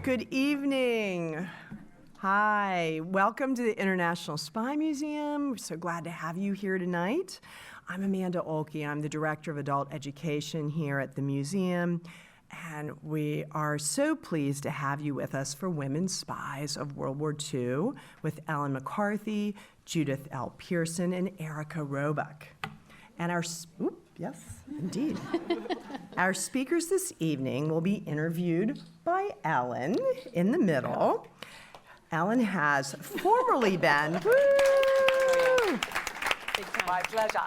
Good evening. Hi, welcome to the International Spy Museum. We're so glad to have you here tonight. I'm Amanda Olkey. I'm the Director of Adult Education here at the museum, and we are so pleased to have you with us for Women Spies of World War II with Ellen McCarthy, Judith L. Pearson, and Erica Roebuck. And yes, indeed. Our speakers this evening will be interviewed by Ellen in the middle. Ellen has formerly been, My pleasure.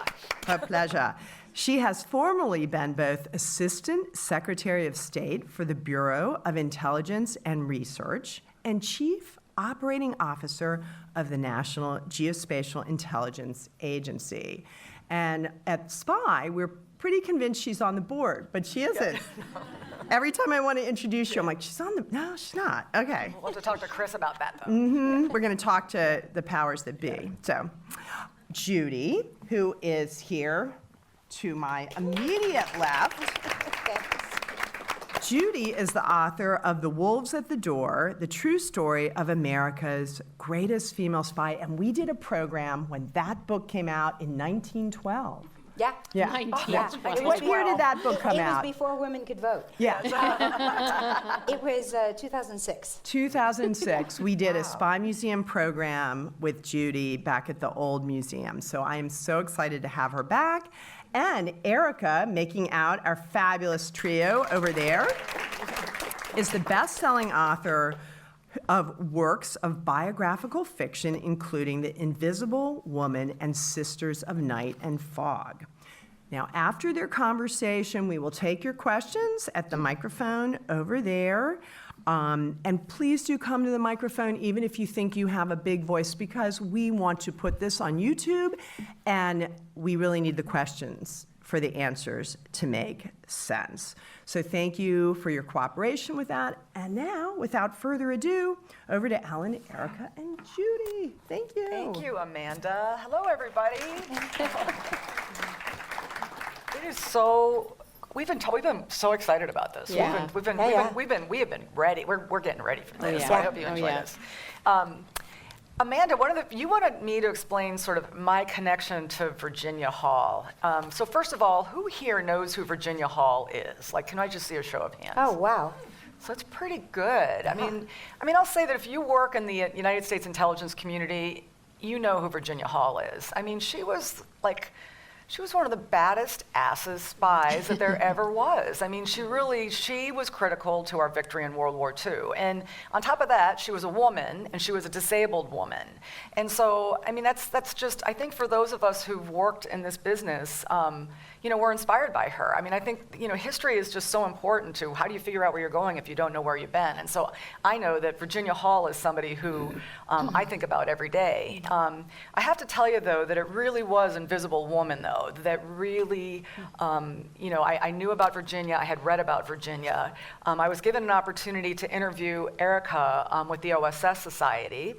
a pleasure. She has formerly been both Assistant Secretary of State for the Bureau of Intelligence and Research and Chief Operating Officer of the National Geospatial Intelligence Agency. And at SPY, we're pretty convinced she's on the board, but she isn't. Every time I want to introduce you, I'm like, no, she's not. Okay. We'll have to talk to Chris about that, though. We're going to talk to the powers that be. So, Judy, who is here to my immediate left. Judy is the author of The Wolves at the Door, the true story of America's greatest female spy. And we did a program when that book came out in 1912. Yeah. Yeah. 1912. What year did that book come out? It was before women could vote. Yes. It was 2006. 2006, we did a Spy Museum program with Judy back at the old museum. So I am so excited to have her back. And Erica, making out our fabulous trio over there, is the best-selling author of works of biographical fiction, including The Invisible Woman and Sisters of Night and Fog. Now, after their conversation, we will take your questions at the microphone over there. And please do come to the microphone, even if you think you have a big voice, because we want to put this on YouTube, and we really need the questions for the answers to make sense. So thank you for your cooperation with that. And now, without further ado, over to Ellen, Erica, and Judy. Thank you. Thank you, Amanda. Hello, everybody. It is so. We've been so excited about this. Yeah. We have been ready. We're getting ready for this. yeah. So I hope you enjoy this. Amanda, you wanted me to explain sort of my connection to Virginia Hall. So first of all, who here knows who Virginia Hall is? Like, can I just see a show of hands? Oh, wow. So it's pretty good. I mean, I'll say that if you work in the United States intelligence community, you know who Virginia Hall is. I mean, she was one of the baddest asses spies that there ever was. I mean, she was critical to our victory in World War II. And on top of that, she was a woman, and she was a disabled woman. And so, I mean, that's just, I think for those of us who've worked in this business, we're inspired by her. I mean, I think, history is just so important to how do you figure out where you're going if you don't know where you've been. And so I know that Virginia Hall is somebody who I think about every day. I have to tell you, though, that it really was Invisible Woman, though, that really, I knew about Virginia. I had read about Virginia. I was given an opportunity to interview Erica with the OSS Society.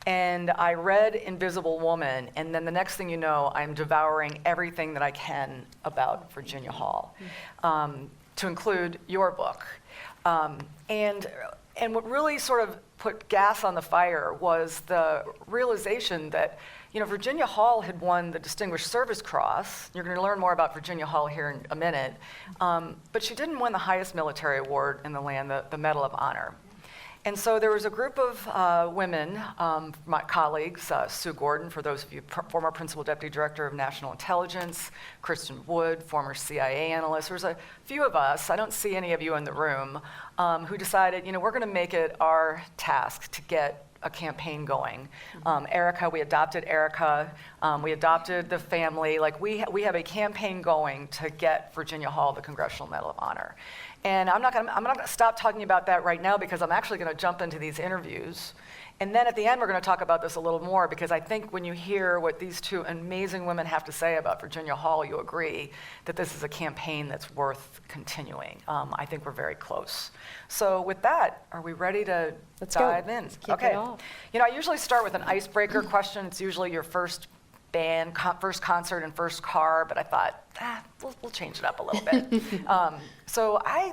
And I read Invisible Woman, and then the next thing you know, I'm devouring everything that I can about Virginia Hall, to include your book. And what really sort of put gas on the fire was the realization that, Virginia Hall had won the Distinguished Service Cross. You're going to learn more about Virginia Hall here in a minute. But she didn't win the highest military award in the land, the Medal of Honor. And so there was a group of women, my colleagues, Sue Gordon, for those of you, former Principal Deputy Director of National Intelligence, Kristen Wood, former CIA analyst. There's a few of us, I don't see any of you in the room, who decided, we're going to make it our task to get a campaign going. Erica, we adopted Erica. We adopted the family. Like we have a campaign going to get Virginia Hall the Congressional Medal of Honor. And I'm not gonna stop talking about that right now because I'm actually gonna jump into these interviews. And then at the end, we're gonna talk about this a little more because I think when you hear what these two amazing women have to say about Virginia Hall, you agree that this is a campaign that's worth continuing. I think we're very close. So with that, are we ready to dive in? Let's kick it off. I usually start with an icebreaker question. It's usually your first band, first concert and first car, but I thought, we'll change it up a little bit. So I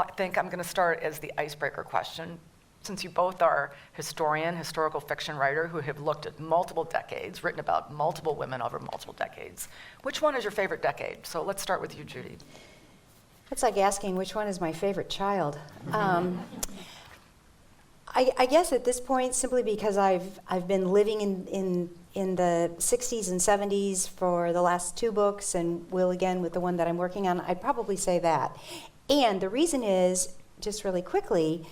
think I'm going to start as the icebreaker question. Since you both are historical fiction writer who have looked at multiple decades, written about multiple women over multiple decades, which one is your favorite decade? So let's start with you, Judy. It's like asking which one is my favorite child. I guess at this point, simply because I've been living in the 60s and 70s for the last 2 books, and will again with the one that I'm working on, I'd probably say that. And the reason is, just really quickly,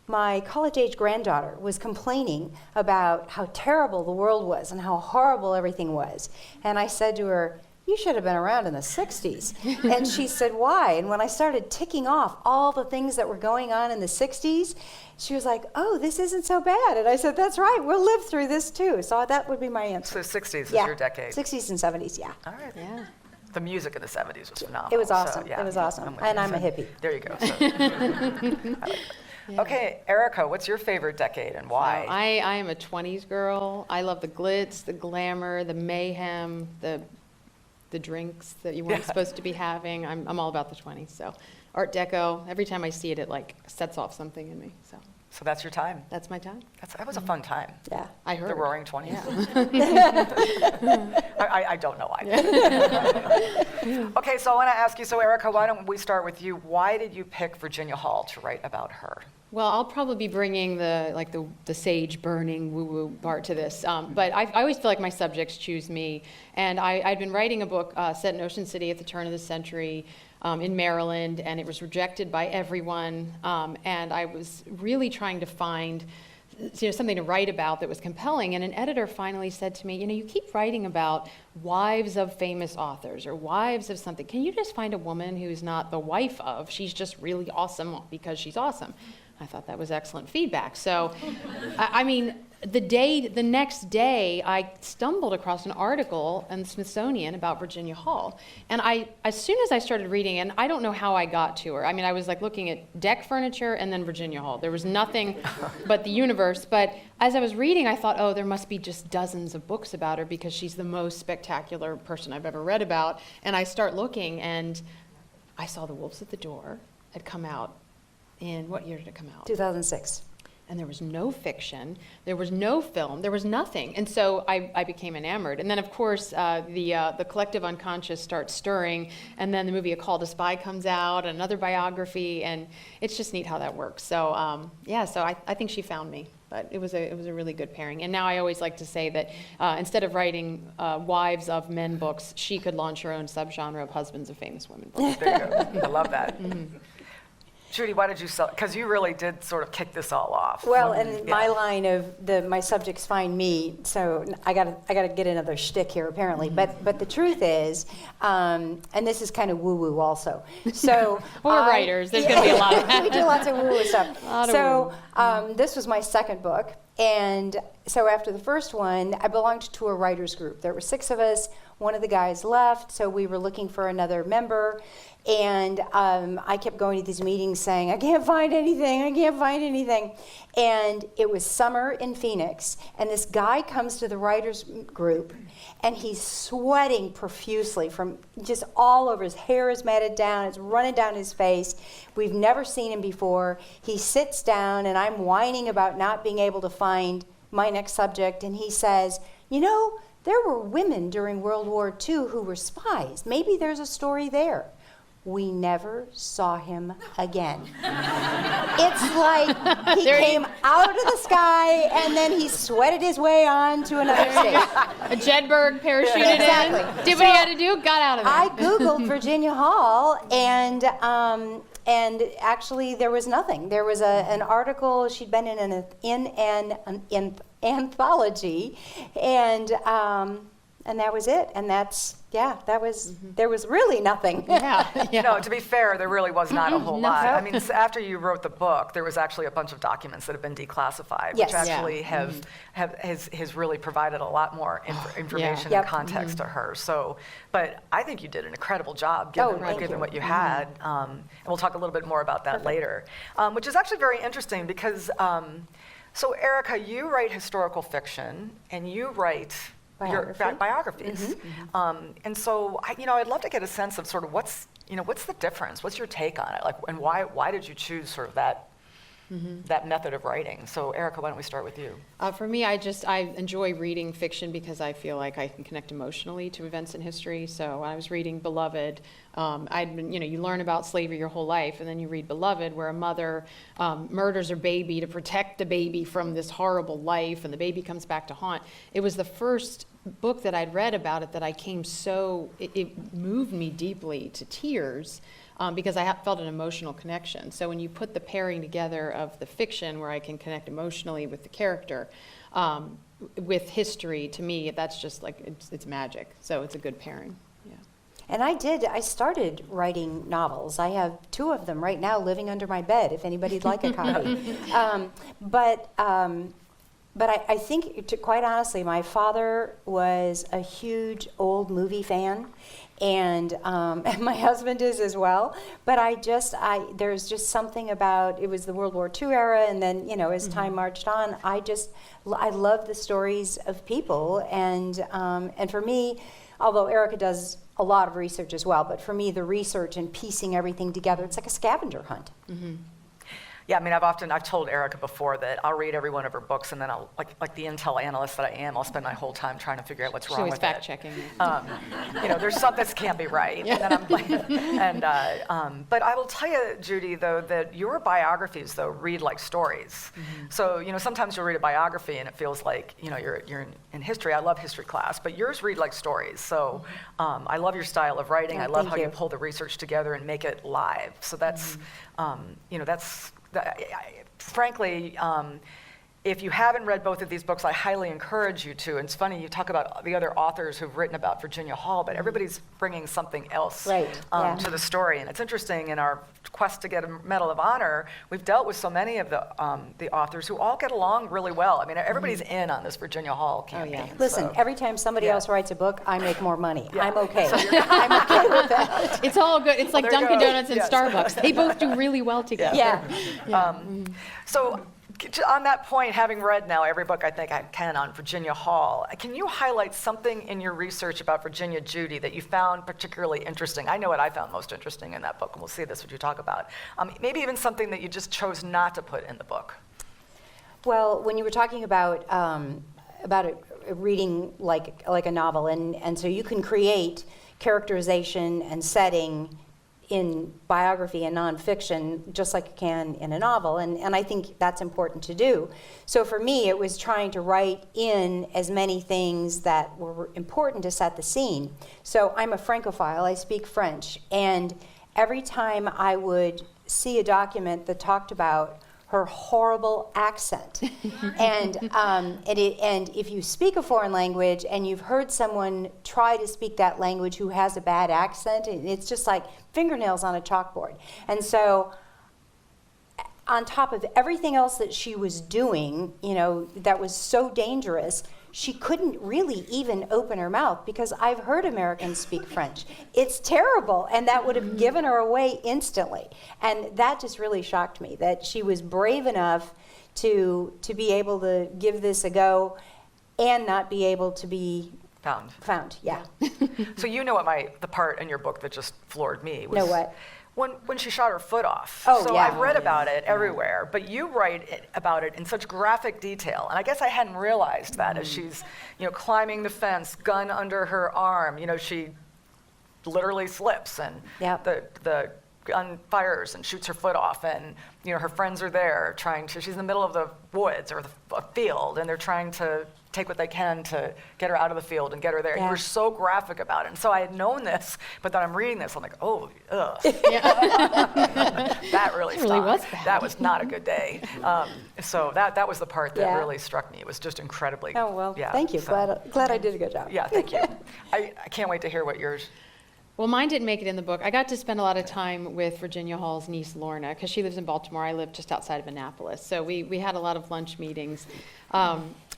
my college-age granddaughter was complaining about how terrible the world was and how horrible everything was. And I said to her, "You should have been around in the 60s. And she said, "Why?" And when I started ticking off all the things that were going on in the 60s, she was like, "Oh, this isn't so bad." And I said, "That's right, we'll live through this too." So that would be my answer. So 60s is Yeah, your decade. 60s and 70s, yeah. All right. Yeah. The music in the 70s was phenomenal. It was so, awesome. yeah, It was awesome. with And you. I'm a hippie. There you go. So, I like it. Okay, Erica, what's your favorite decade and why? I am a 20s girl. I love the glitz, the glamour, the mayhem, the drinks that you weren't supposed to be having. I'm all about the 20s. So Art Deco, every time I see it, it like sets off something in me. So that's your time. that's my time. That was a fun time. Yeah. I heard. The Roaring 20s. Yeah. I don't know why. Okay, so I want to ask you, so Erica, why don't we start with you? Why did you pick Virginia Hall to write about her? Well, I'll probably be bringing the sage burning woo-woo part to this, but I always feel like my subjects choose me. And I'd been writing a book set in Ocean City at the turn of the century in Maryland, and it was rejected by everyone. And I was really trying to find something to write about that was compelling. And an editor finally said to me, you keep writing about wives of famous authors or wives of something. Can you just find a woman who's not the wife of? She's just really awesome because she's awesome. I thought that was excellent feedback. So, the next day, I stumbled across an article in the Smithsonian about Virginia Hall. And as soon as I started reading, and I don't know how I got to her. I was like looking at deck furniture and then Virginia Hall. There was nothing but the universe. But as I was reading, I thought, oh, there must be just dozens of books about her because she's the most spectacular person I've ever read about. And I start looking, and I saw The Wolves at the Door had come out. In what year did it come out? 2006. And there was no fiction, there was no film, there was nothing. And so I became enamored. And then, of course, the collective unconscious starts stirring, and then the movie A Call to Spy comes out, another biography, and it's just neat how that works. So, so I think she found me. But it was a really good pairing. And now I always like to say that instead of writing wives of men books, she could launch her own subgenre of husbands of famous women books. There you go. I love that. Judy, why did you sell? Because you really did sort of kick this all off. Well, and my line of my subjects find me, so I gotta get another shtick here apparently. But the truth is, and this is kind of woo woo also. So We're writers. There's going to be a lot of that. we do lots of woo woo stuff. Lot of So this was my second book, and so after the first one, I belonged to a writers group. There were 6 of us. One of the guys left, so we were looking for another member. And I kept going to these meetings saying, I can't find anything. And it was summer in Phoenix, and this guy comes to the writers group, and he's sweating profusely from just all over. His hair is matted down. It's running down his face. We've never seen him before. He sits down, and I'm whining about not being able to find my next subject, and he says, there were women during World War II who were spies. Maybe there's a story there. We never saw him again. It's like he came out of the sky and then he sweated his way on to another stage. A Jedburgh parachuted Exactly. in, did what he had to do, got out of there. I Googled Virginia Hall, and actually there was nothing. There was an article, she'd been in an anthology, and that was it. And there was really nothing. Yeah. No, to be fair, there really was not a whole No. lot. After you wrote the book, there was actually a bunch of documents that have been declassified, Yes. which actually has really provided a lot more information Yep. and context to her. So, but I think you did an incredible job thank given you. what you had. And we'll talk a little bit more about that later, which is actually very interesting because, so Erica, you write historical fiction and you write biographies. And so, I'd love to get a sense of sort of what's what's the difference? What's your take on it? Like, and why did you choose sort of that method of writing? So Erica, why don't we start with you? For me, I enjoy reading fiction because I feel like I can connect emotionally to events in history. So when I was reading Beloved, you learn about slavery your whole life, and then you read Beloved, where a mother murders her baby to protect the baby from this horrible life, and the baby comes back to haunt. It was the first book that I'd read about it that I came it moved me deeply to tears. Because I felt an emotional connection. So when you put the pairing together of the fiction, where I can connect emotionally with the character, with history, to me, that's just like, it's magic. So it's a good pairing. Yeah. And I started writing novels. I have 2 of them right now living under my bed, if anybody'd like a copy. But I think, quite honestly, my father was a huge old movie fan, and my husband is as well. But there's just something about, it was the World War II era, and then, as time marched on, I love the stories of people, and for me, although Erica does a lot of research as well, but for me, the research and piecing everything together, it's like a scavenger hunt. Mm-hmm. Yeah, I mean, I've told Erica before that I'll read every one of her books, and then I'll, like the intel analyst that I am, I'll spend my whole time trying to figure out what's wrong with it. She's always fact-checking. There's something that can't be right. Yeah. And then I'm like, but I will tell you, Judy, though, that your biographies, though, read like stories. Mm-hmm. So, sometimes you'll read a biography and it feels like, you're in history. I love history class, but yours read like stories. So I love your style of writing. Yeah, I love thank how you you pull the research together and make it live. So that's, that's, frankly, if you haven't read both of these books, I highly encourage you to. And it's funny, you talk about the other authors who've written about Virginia Hall, but everybody's bringing something else to the story. And it's interesting, in our quest to get a Medal of Honor, we've dealt with so many of the authors who all get along really well. I mean, everybody's in on this Virginia Hall campaign. Listen, every time somebody else writes a book, I make more money. Yeah. I'm okay. I'm okay with that. It's all good. It's like there you Dunkin' go. Donuts and Yes. Starbucks. They both do really well together. Yeah. So on that point, having read now every book I think I can on Virginia Hall, can you highlight something in your research about Virginia Judy that you found particularly interesting? I know what I found most interesting in that book, and we'll see this, what you talk about. Maybe even something that you just chose not to put in the book. Well, when you were talking about it reading like a novel, and so you can create characterization and setting in biography and nonfiction just like you can in a novel, and I think that's important to do. So for me, it was trying to write in as many things that were important to set the scene. So I'm a Francophile, I speak French, and every time I would see a document that talked about her horrible accent. And if you speak a foreign language and you've heard someone try to speak that language who has a bad accent, it's just like fingernails on a chalkboard. And so on top of everything else that she was doing, that was so dangerous, she couldn't really even open her mouth, because I've heard Americans speak French. It's terrible, and that would have given her away instantly. And that just really shocked me, that she was brave enough to be able to give this a go and not be able to be found. Yeah. So what the part in your book that just floored me was Know what? When she shot her foot off. Oh, so yeah. I've read about it everywhere, but you write about it in such graphic detail, and I guess I hadn't realized that as she's, climbing the fence, gun under her arm, she literally slips, and Yep. the gun fires and shoots her foot off, and her friends are there she's in the middle of the woods or a field, and they're trying to take what they can to get her out of the field and get her there. Yeah. You were so graphic about it. And so I had known this, but then I'm reading this, I'm like, oh, ugh. That really It really was stunk. bad. That was not a good day. So that was the part that Yeah. really struck me. It was just incredibly. Oh, well, yeah, thank you. so- Glad I did a good job. Yeah, thank you. I can't wait to hear what yours. Well, mine didn't make it in the book. I got to spend a lot of time with Virginia Hall's niece, Lorna, because she lives in Baltimore. I live just outside of Annapolis. So we had a lot of lunch meetings.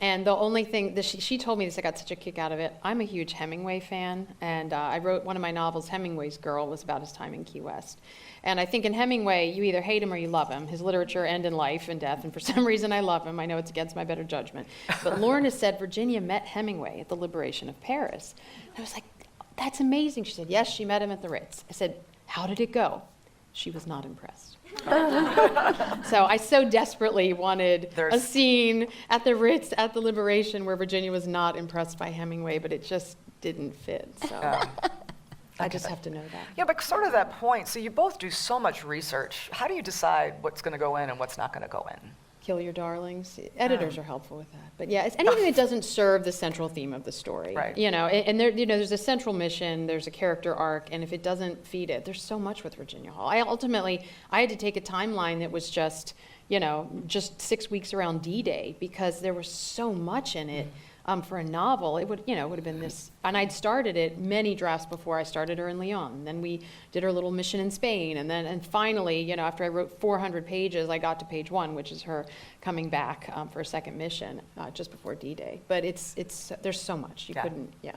And the only thing that she told me this, I got such a kick out of it. I'm a huge Hemingway fan, and I wrote one of my novels, Hemingway's Girl, was about his time in Key West. And I think in Hemingway, you either hate him or you love him. His literature ends in life and death, and for some reason I love him. I know it's against my better judgment. But Lorna said Virginia met Hemingway at the liberation of Paris. And I was like, that's amazing. She said, yes, she met him at the Ritz. I said, How did it go? She was not impressed. So I so desperately wanted a There's- scene at the Ritz at the Liberation where Virginia was not impressed by Hemingway, but it just didn't fit. So I just have to know that. Yeah, but sort of that point, so you both do so much research. How do you decide what's going to go in and what's not going to go in? Kill your darlings. Editors are helpful with that. But yeah, it's anything that doesn't serve the central theme of the story. Right. You know, and there, you know, there's a central mission, there's a character arc, and if it doesn't feed it, there's so much with Virginia Hall. I had to take a timeline that was just, you know, just 6 weeks around D-Day because there was so much in it. For a novel, it would have been this, and I'd started it many drafts before I started her in Lyon. Then we did her little mission in Spain, and finally, you know, after I wrote 400 pages, I got to page 1, which is her coming back for a second mission just before D-Day. But it's there's so much you Yeah. couldn't, yeah.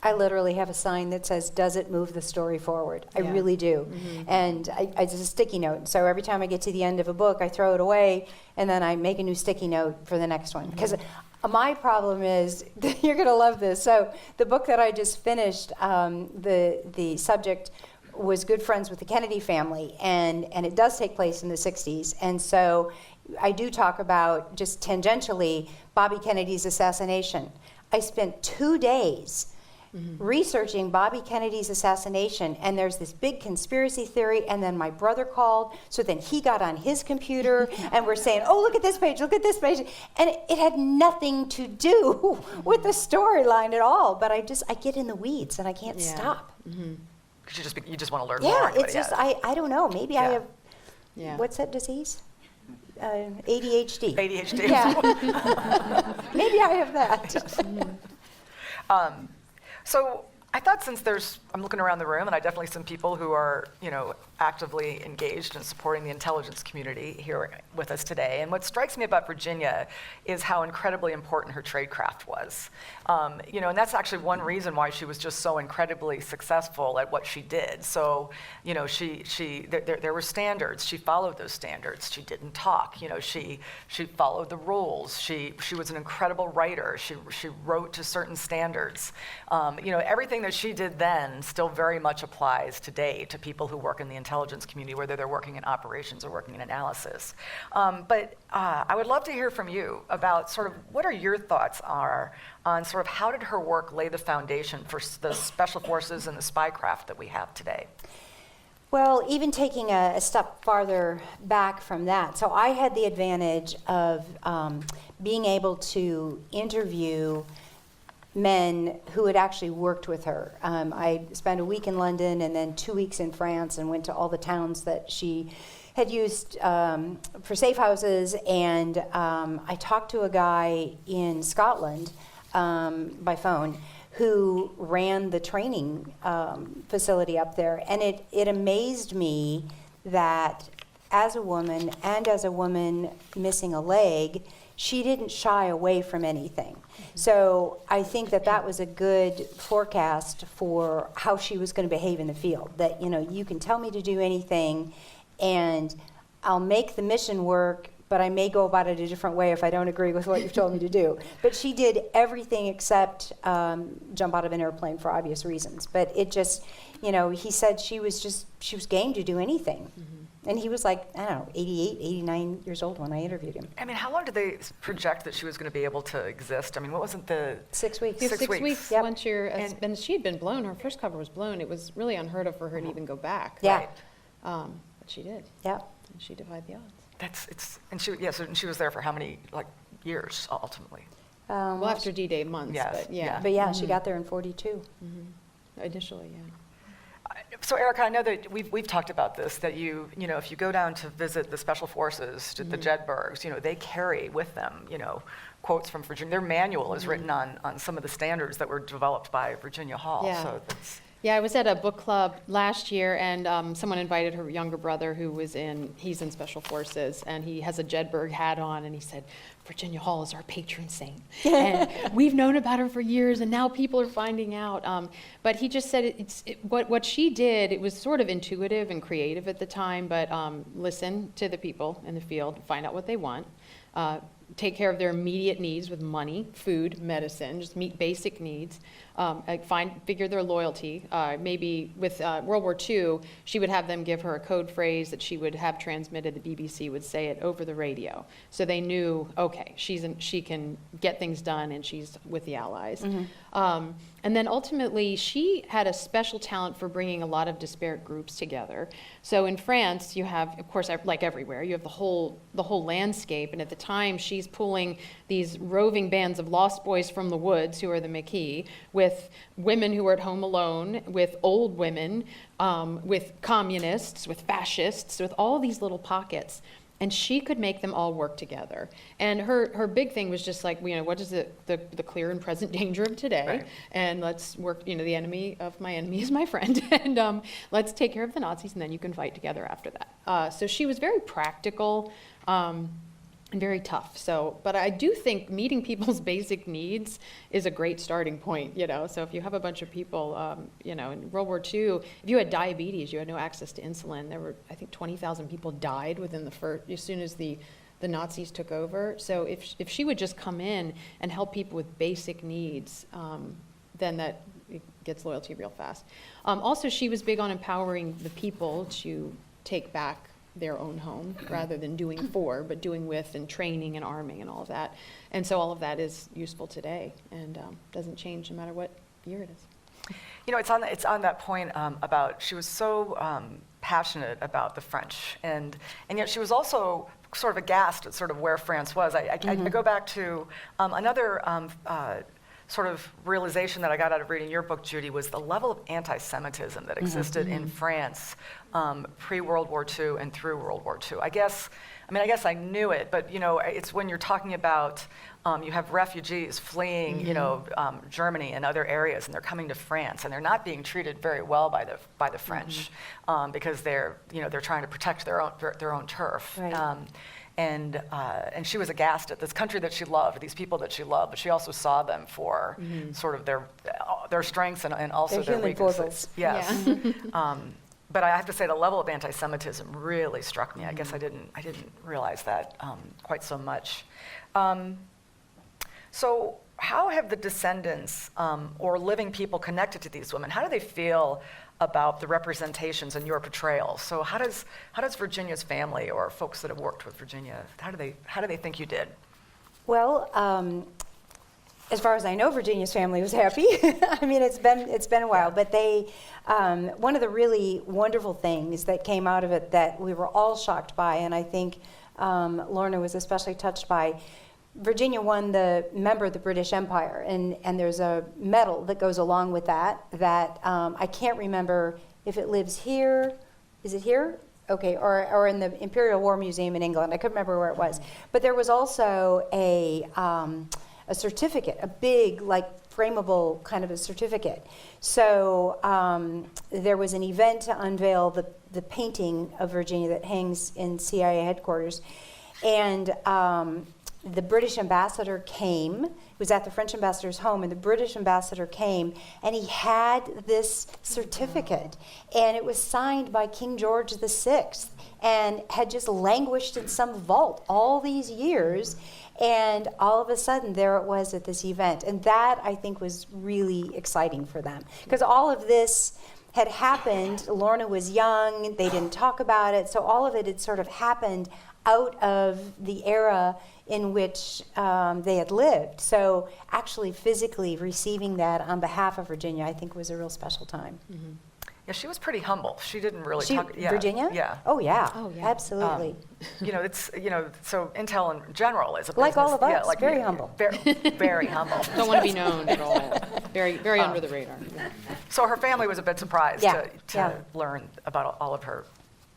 I literally have a sign that says, "Does it move the story forward?" I Yeah. really do. And it's a sticky note. So every time I get to the end of a book, I throw it away, and then I make a new sticky note for the next one. Because my problem is, you're going to love this. So the book that I just finished, the subject was good friends with the Kennedy family, and it does take place in the 60s. And so I do talk about, just tangentially, Bobby Kennedy's assassination. I spent 2 days researching Bobby Kennedy's assassination, and there's this big conspiracy theory, and then my brother called, so then he got on his computer, and we're saying, oh, look at this page, and it had nothing to do with the storyline at all, but I get in the weeds, and I can't Yeah. stop. 'Cause you just want to learn more. Yeah, anybody it's just, has. I don't know, maybe I Yeah. have, Yeah. what's that disease? ADHD. ADHD. Yeah. Maybe I have that. So I thought I'm looking around the room, and I definitely see some people who are, you know, actively engaged in supporting the intelligence community here with us today. And what strikes me about Virginia is how incredibly important her tradecraft was. You know, and that's actually one reason why she was just so incredibly successful at what she did. So, you know, there were standards. She followed those standards. She didn't talk. You know, she followed the rules. She was an incredible writer. She wrote to certain standards. You know, everything that she did then still very much applies today to people who work in the intelligence community, whether they're working in operations or working in analysis. But I would love to hear from you about sort of what are your thoughts on sort of how did her work lay the foundation for the special forces and the spycraft that we have today? Well, even taking a step farther back from that, so I had the advantage of being able to interview men who had actually worked with her. I spent a week in London and then 2 weeks in France and went to all the towns that she had used for safe houses, and I talked to a guy in Scotland by phone who ran the training facility up there, and it amazed me that as a woman and as a woman missing a leg, she didn't shy away from anything. So I think that was a good forecast for how she was going to behave in the field. That, you know, you can tell me to do anything, and I'll make the mission work, but I may go about it a different way if I don't agree with what you've told me to do. But she did everything except jump out of an airplane for obvious reasons. But it just, you know, he said she was game to do anything. And he was like, I don't know, 88, 89 years old when I interviewed him. I mean, how long did they project that she was going to be able to exist? I mean, what wasn't the 6 weeks. You have 6 6 weeks Yep. once you're, And- and she had been blown, her first cover was blown. It was really unheard of for her to even go back. Yeah. Right. But she did, Yeah. and she defied the odds. And she was there for how many years ultimately? Well, after D-Day months, Yes, but yeah. yeah. But yeah, she got there in 42. Initially, yeah. So Erica, I know that we've talked about this, that you know, if you go down to visit the special forces, to the Jedburghs, you know, they carry with them, you know, quotes from Virginia. Their manual is written on some of the standards that were developed by Virginia Hall. Yeah. So that's, Yeah, I was at a book club last year, and someone invited her younger brother, he's in Special Forces, and he has a Jedburgh hat on, and he said, Virginia Hall is our patron saint. And we've known about her for years, and now people are finding out. But he just said what she did, it was sort of intuitive and creative at the time, but listen to the people in the field, find out what they want, take care of their immediate needs with money, food, medicine, just meet basic needs, figure their loyalty. Maybe with World War II, she would have them give her a code phrase that she would have transmitted. The BBC would say it over the radio. So they knew, okay, she can get things done and she's with the Allies. And then ultimately, she had a special talent for bringing a lot of disparate groups together. So in France, you have, of course, like everywhere, you have the whole landscape. And at the time, she's pulling these roving bands of lost boys from the woods, who are the Maquis, with women who are at home alone, with old women, with communists, with fascists, with all these little pockets. And she could make them all work together. And her big thing was just like, what is the clear and present danger of today? Right. And let's work, the enemy of my enemy is my friend. And let's take care of the Nazis, and then you can fight together after that. So she was very practical and very tough. But I do think meeting people's basic needs is a great starting point, So if you have a bunch of people, in World War II, if you had diabetes, you had no access to insulin. There were, I think, 20,000 people died within as soon as the Nazis took over. So if she would just come in and help people with basic needs, then that it gets loyalty real fast. Also, she was big on empowering the people to take back their own home rather than doing for, but doing with, and training and arming and all of that. And so all of that is useful today and doesn't change no matter what year it is. It's on that point about she was so passionate about the French, and yet she was also sort of aghast at sort of where France was. I go back to another sort of realization that I got out of reading your book, Judy, was the level of anti-Semitism that existed in France pre-World War II and through World War II. I guess I knew it, but it's when you're talking about you have refugees fleeing, Germany and other areas, and they're coming to France, and they're not being treated very well by the French because they're trying to protect their own turf. Right. And she was aghast at this country that she loved, these people that she loved, but she also saw them for sort of their strengths and also their human weaknesses. foibles. Yes. But I have to say the level of anti-Semitism really struck me. I guess I didn't realize that quite so much. So how have the descendants or living people connected to these women, how do they feel about the representations in your portrayal? So how does Virginia's family or folks that have worked with Virginia, how do they think you did? Well, as far as I know, Virginia's family was happy. I mean, it's been a while, but they, one of the really wonderful things that came out of it that we were all shocked by, and I think Lorna was especially touched by, Virginia won the member of the British Empire, and there's a medal that goes along with that I can't remember if it lives here. Is it here? Okay, or in the Imperial War Museum in England. I couldn't remember where it was. But there was also a certificate, a big, like, frameable kind of a certificate. So there was an event to unveil the painting of Virginia that hangs in CIA headquarters. And the British ambassador came. It was at the French ambassador's home, and the British ambassador came, and he had this certificate, and it was signed by King George VI, and had just languished in some vault all these years, and all of a sudden, there it was at this event, and that, I think, was really exciting for them, because all of this had happened. Lorna was young, they didn't talk about it, so all of it had sort of happened out of the era in which they had lived. So actually physically receiving that on behalf of Virginia, I think, was a real special time. Mm-hmm. Yeah, she was pretty humble. She didn't really talk. Yeah, Virginia? Yeah. Oh yeah. Oh, yeah. Absolutely. So Intel in general is a Like all business- of us, yeah, like, very humble. Very humble. Don't want to be known at all. Very, very under the radar. Yeah. So her family was a bit surprised Yeah, to yeah. learn about all of her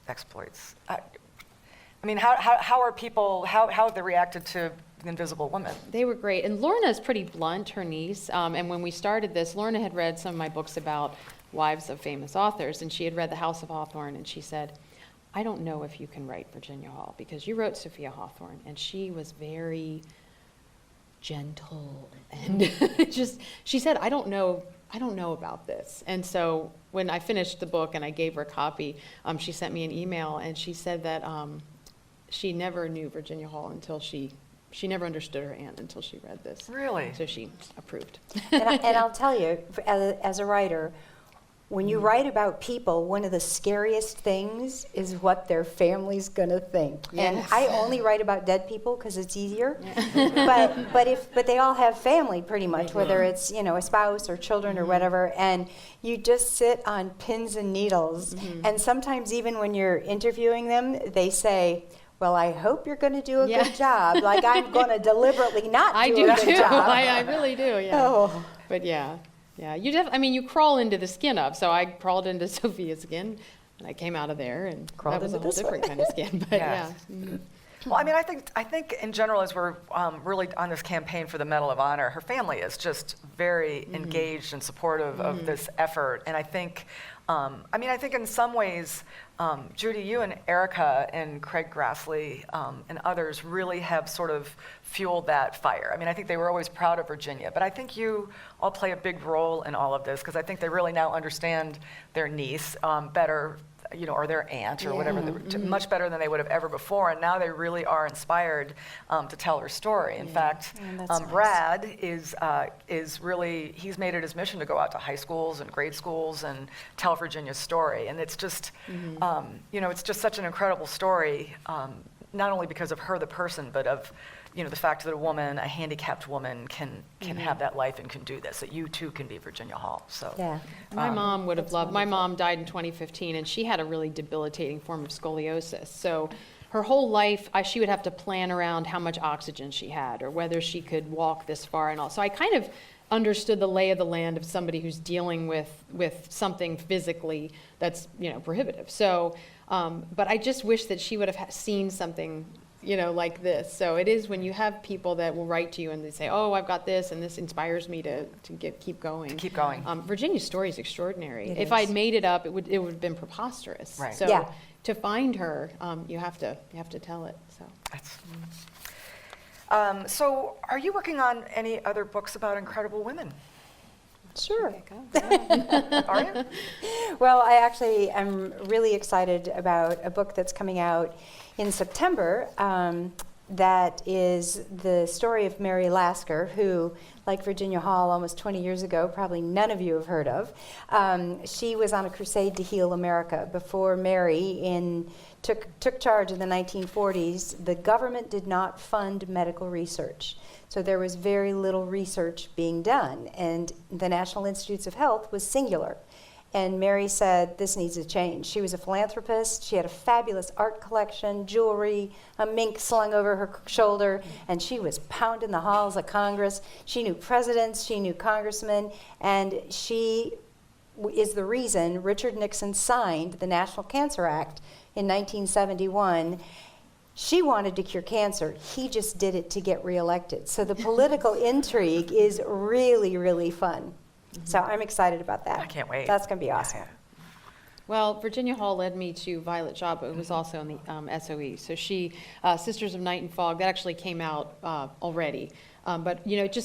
exploits. I mean, how are people, how have they reacted to The Invisible Woman? They were great. And Lorna's pretty blunt, her niece. And when we started this, Lorna had read some of my books about wives of famous authors, and she had read The House of Hawthorne, and she said, I don't know if you can write Virginia Hall, because you wrote Sophia Hawthorne, and she was very gentle and just, she said, I don't know about this. And so when I finished the book and I gave her a copy, she sent me an email, and she said that she never knew Virginia Hall until she never understood her aunt until she read this. Really? So she approved. And I'll tell you, as a writer, when you write about people, one of the scariest things is what their family's gonna think. And Yes. I only write about dead people because it's easier. But they all have family pretty much, whether it's a spouse or children or whatever. And you just sit on pins and needles. And sometimes even when you're interviewing them, they say, well, I hope you're going to do a Yeah. good job. Like I'm going to deliberately not I do do a good too. job. I really do, yeah. Oh. But yeah. You crawl into the skin of. So I crawled into Sophia's skin, and I came out of there, and Crawled that was a into whole this different one. kind of skin. But Yes. yeah. Mhm. Well, I mean, I think in general, as we're really on this campaign for the Medal of Honor, her family is just very engaged and supportive of this effort. And I think, I think in some ways, Judy, you and Erica and Craig Grassley and others really have sort of fueled that fire. I mean, I think they were always proud of Virginia, but I think you all play a big role in all of this because I think they really now understand their niece better, or their aunt or whatever, much better than they would have ever before. And now they really are inspired to tell her story. In fact, that's nice. Brad is really, he's made it his mission to go out to high schools and grade schools and tell Virginia's story. And it's just, it's just such an incredible story, not only because of her, the person, but of, the fact that a handicapped woman can have that life and can do this, that you too can be Virginia Hall. So Yeah. My mom would have loved, my mom died in 2015, and she had a really debilitating form of scoliosis. So her whole life, she would have to plan around how much oxygen she had or whether she could walk this far and all. So I kind of understood the lay of the land of somebody who's dealing with something physically that's, prohibitive. So, but I just wish that she would have seen something like this. So it is when you have people that will write to you and they say, oh, I've got this, and this inspires me to keep going. keep going. Virginia's story is extraordinary. It If is. I'd made it up, it would have been preposterous. Right. So Yeah. to find her, you have to tell it. So That's- so are you working on any other books about incredible women? Sure. Are you? Well, I actually am really excited about a book that's coming out in September that is the story of Mary Lasker, who, like Virginia Hall almost 20 years ago, probably none of you have heard of. She was on a crusade to heal America. Before Mary took charge in the 1940s, the government did not fund medical research. So there was very little research being done, and the National Institutes of Health was singular. And Mary said, this needs to change. She was a philanthropist. She had a fabulous art collection, jewelry, a mink slung over her shoulder, and she was pounding the halls of Congress. She knew presidents, she knew congressmen, and she is the reason Richard Nixon signed the National Cancer Act in 1971. She wanted to cure cancer. He just did it to get reelected. So the political intrigue is really, really fun. So I'm excited about that. I can't wait. That's going to be awesome. Well, Virginia Hall led me to Violet Jabba, who was also in the SOE. So she, Sisters of Night and Fog, that actually came out already. But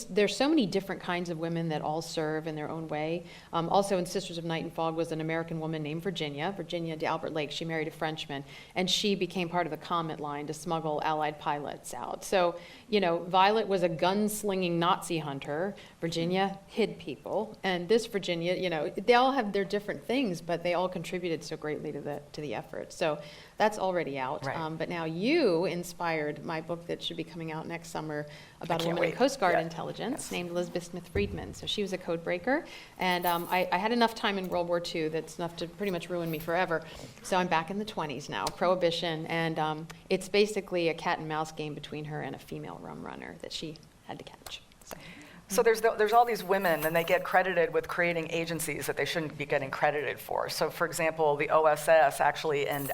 there's so many different kinds of women that all serve in their own way. Also in Sisters of Night and Fog was an American woman named Virginia d'Albert Lake. She married a Frenchman, and she became part of the Comet line to smuggle Allied pilots out. So, Violet was a gunslinging Nazi hunter. Virginia hid people, and this Virginia, they all have their different things, but they all contributed so greatly to the effort. So that's already out. Right. But now you inspired my book that should be coming out next summer about a can't woman in wait. Coast Guard Yeah. intelligence named Elizabeth Smith Friedman. So she was a code breaker, and I had enough time in World War II that's enough to pretty much ruin me forever. So I'm back in the 20s now, Prohibition, and it's basically a cat and mouse game between her and a female rum runner that she had to catch. So there's all these women, and they get credited with creating agencies that they shouldn't be getting credited for. So, for example, the OSS actually, and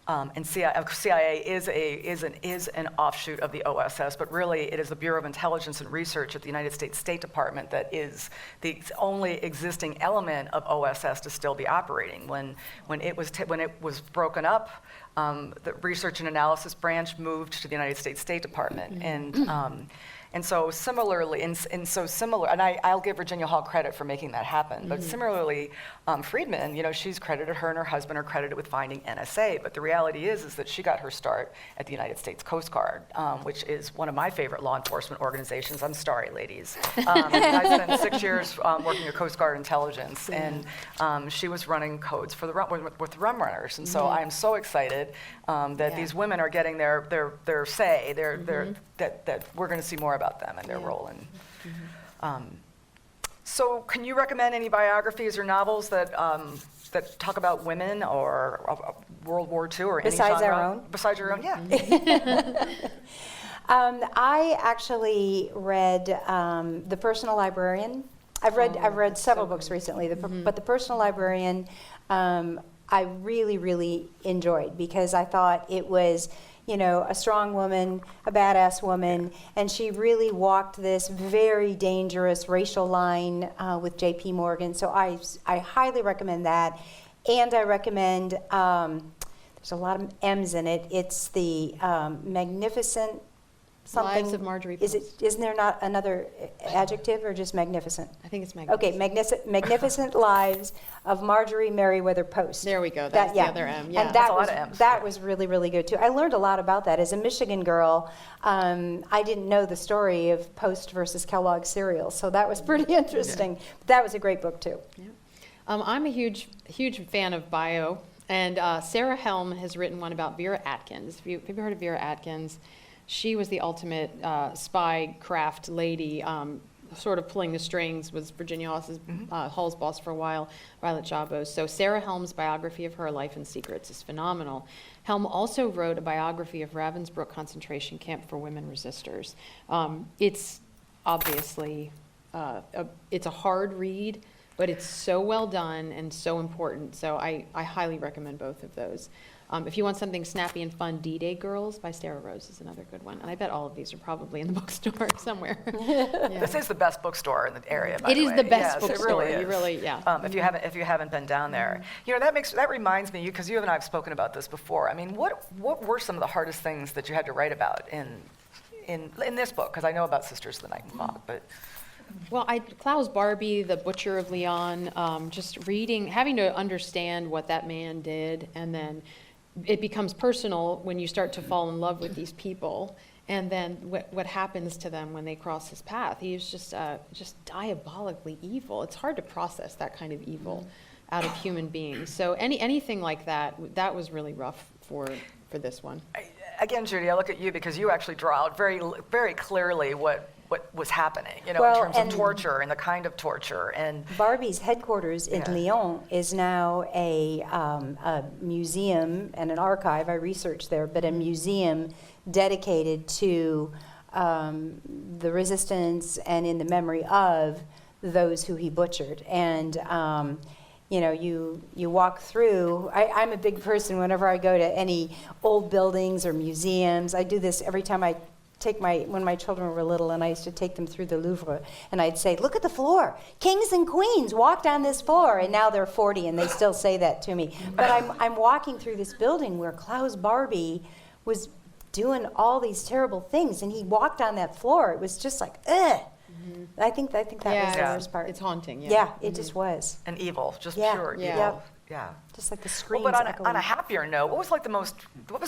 And CIA is an offshoot of the OSS, but really it is the Bureau of Intelligence and Research at the United States State Department that is the only existing element of OSS to still be operating. When it was broken up, the Research and Analysis Branch moved to the United States State Department, and so similarly, and I'll give Virginia Hall credit for making that happen. But similarly, Friedman, she's credited, her and her husband are credited with finding NSA. But the reality is that she got her start at the United States Coast Guard, which is one of my favorite law enforcement organizations. I'm sorry, ladies. I spent 6 years working at Coast Guard intelligence, and she was running codes for with rum runners. And so I am so excited that these women are getting their say, that we're going to see more about them and their role in. So can you recommend any biographies or novels that talk about women or World War II or any Besides genre? our own? Besides your own, yeah. I actually read The Personal Librarian. I've read several books recently, but The Personal Librarian I really, really enjoyed because I thought it was, a strong woman, a badass woman, and she really walked this very dangerous racial line with J.P. Morgan. So I highly recommend that, and I recommend. There's a lot of M's in it. It's the Magnificent something. Lives of Marjorie Isn't there not another adjective or just magnificent? I think it's magnificent. Okay, magnificent lives of Marjorie Merriweather Post. There we go. That's the other M. Yeah. And That's a lot of M's. that was really, really good too. I learned a lot about that. As a Michigan girl, I didn't know the story of Post versus Kellogg cereal, so that was pretty interesting. Yeah. That was a great book too. Yeah. I'm a huge fan of bio, and Sarah Helm has written one about Vera Atkins. Have you heard of Vera Atkins? She was the ultimate spy craft lady, sort of pulling the strings, was Virginia Hall's boss for a while, Violet Chavos. So Sarah Helm's biography of her life and secrets is phenomenal. Helm also wrote a biography of Ravensbrück concentration camp for women resistors. It's obviously, it's a hard read, but it's so well done and so important. So I highly recommend both of those. If you want something snappy and fun, D-Day Girls by Sarah Rose is another good one. And I bet all of these are probably in the bookstore somewhere. Yeah. This is the best bookstore in the area, by the way. It is the best Yes, it bookstore. really is. You really, yeah. If you haven't been down there, that reminds me, because you and I have spoken about this before. I mean, what were some of the hardest things that you had to write about in this book? Because I know about Sisters of the Night and Fog, but. Well, Klaus Barbie, The Butcher of Leon, just reading, having to understand what that man did, and then it becomes personal when you start to fall in love with these people, and then what happens to them when they cross his path. He is just diabolically evil. It's hard to process that kind of evil out of human beings. So anything like that was really rough for this one. Again, Judy, I look at you because you actually draw out very, very clearly what was happening, in Well, terms of and torture and the kind of torture. And Barbie's headquarters in Yeah. Lyon is now a museum and an archive. I researched there, but a museum dedicated to the resistance and in the memory of those who he butchered. And you walk through. I'm a big person. Whenever I go to any old buildings or museums, I do this every time I take when my children were little, and I used to take them through the Louvre, and I'd say, look at the floor. Kings and queens walked on this floor, and now they're 40, and they still say that to me. But I'm walking through this building where Klaus Barbie was doing all these terrible things, and he walked on that floor. It was just like, ugh. Mm-hmm. I think that was the worst part. It's haunting, yeah. Yeah, it just was. and evil, just Yeah. pure Yeah. evil. Yeah. Just like the Well, screams but on echoing. a happier note, what was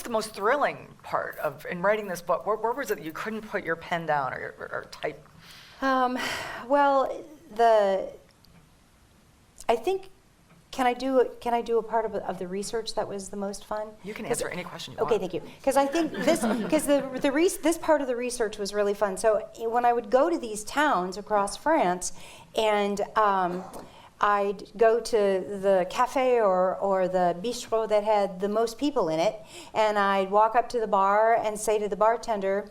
the most thrilling part of in writing this book? Where was it that you couldn't put your pen down or type? Well, I think, can I do a part of the research that was the most fun? You can answer any question you Okay, want. thank you. Because I think this part of the research was really fun. So when I would go to these towns across France, and I'd go to the cafe or the bistro that had the most people in it, and I'd walk up to the bar and say to the bartender,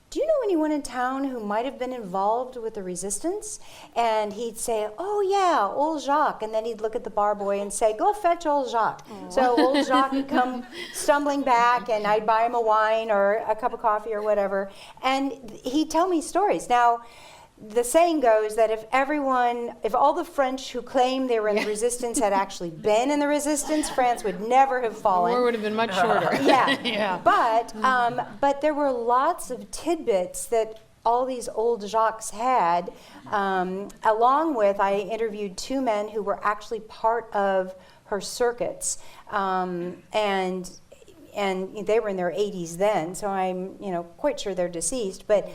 do you know anyone in town who might have been involved with the resistance? And he'd say, oh yeah, old Jacques. And then he'd look at the bar boy and say, go fetch old Jacques. So old Jacques would come stumbling back, and I'd buy him a wine or a cup of coffee or whatever. And he'd tell me stories. Now, the saying goes that if all the French who claimed they were in the resistance had actually been in the resistance, France would never have fallen. War would have been much shorter. Yeah. Yeah. But there were lots of tidbits that all these old Jacques had, along with, I interviewed 2 men who were actually part of her circuits, and they were in their 80s then, so I'm quite sure they're deceased. But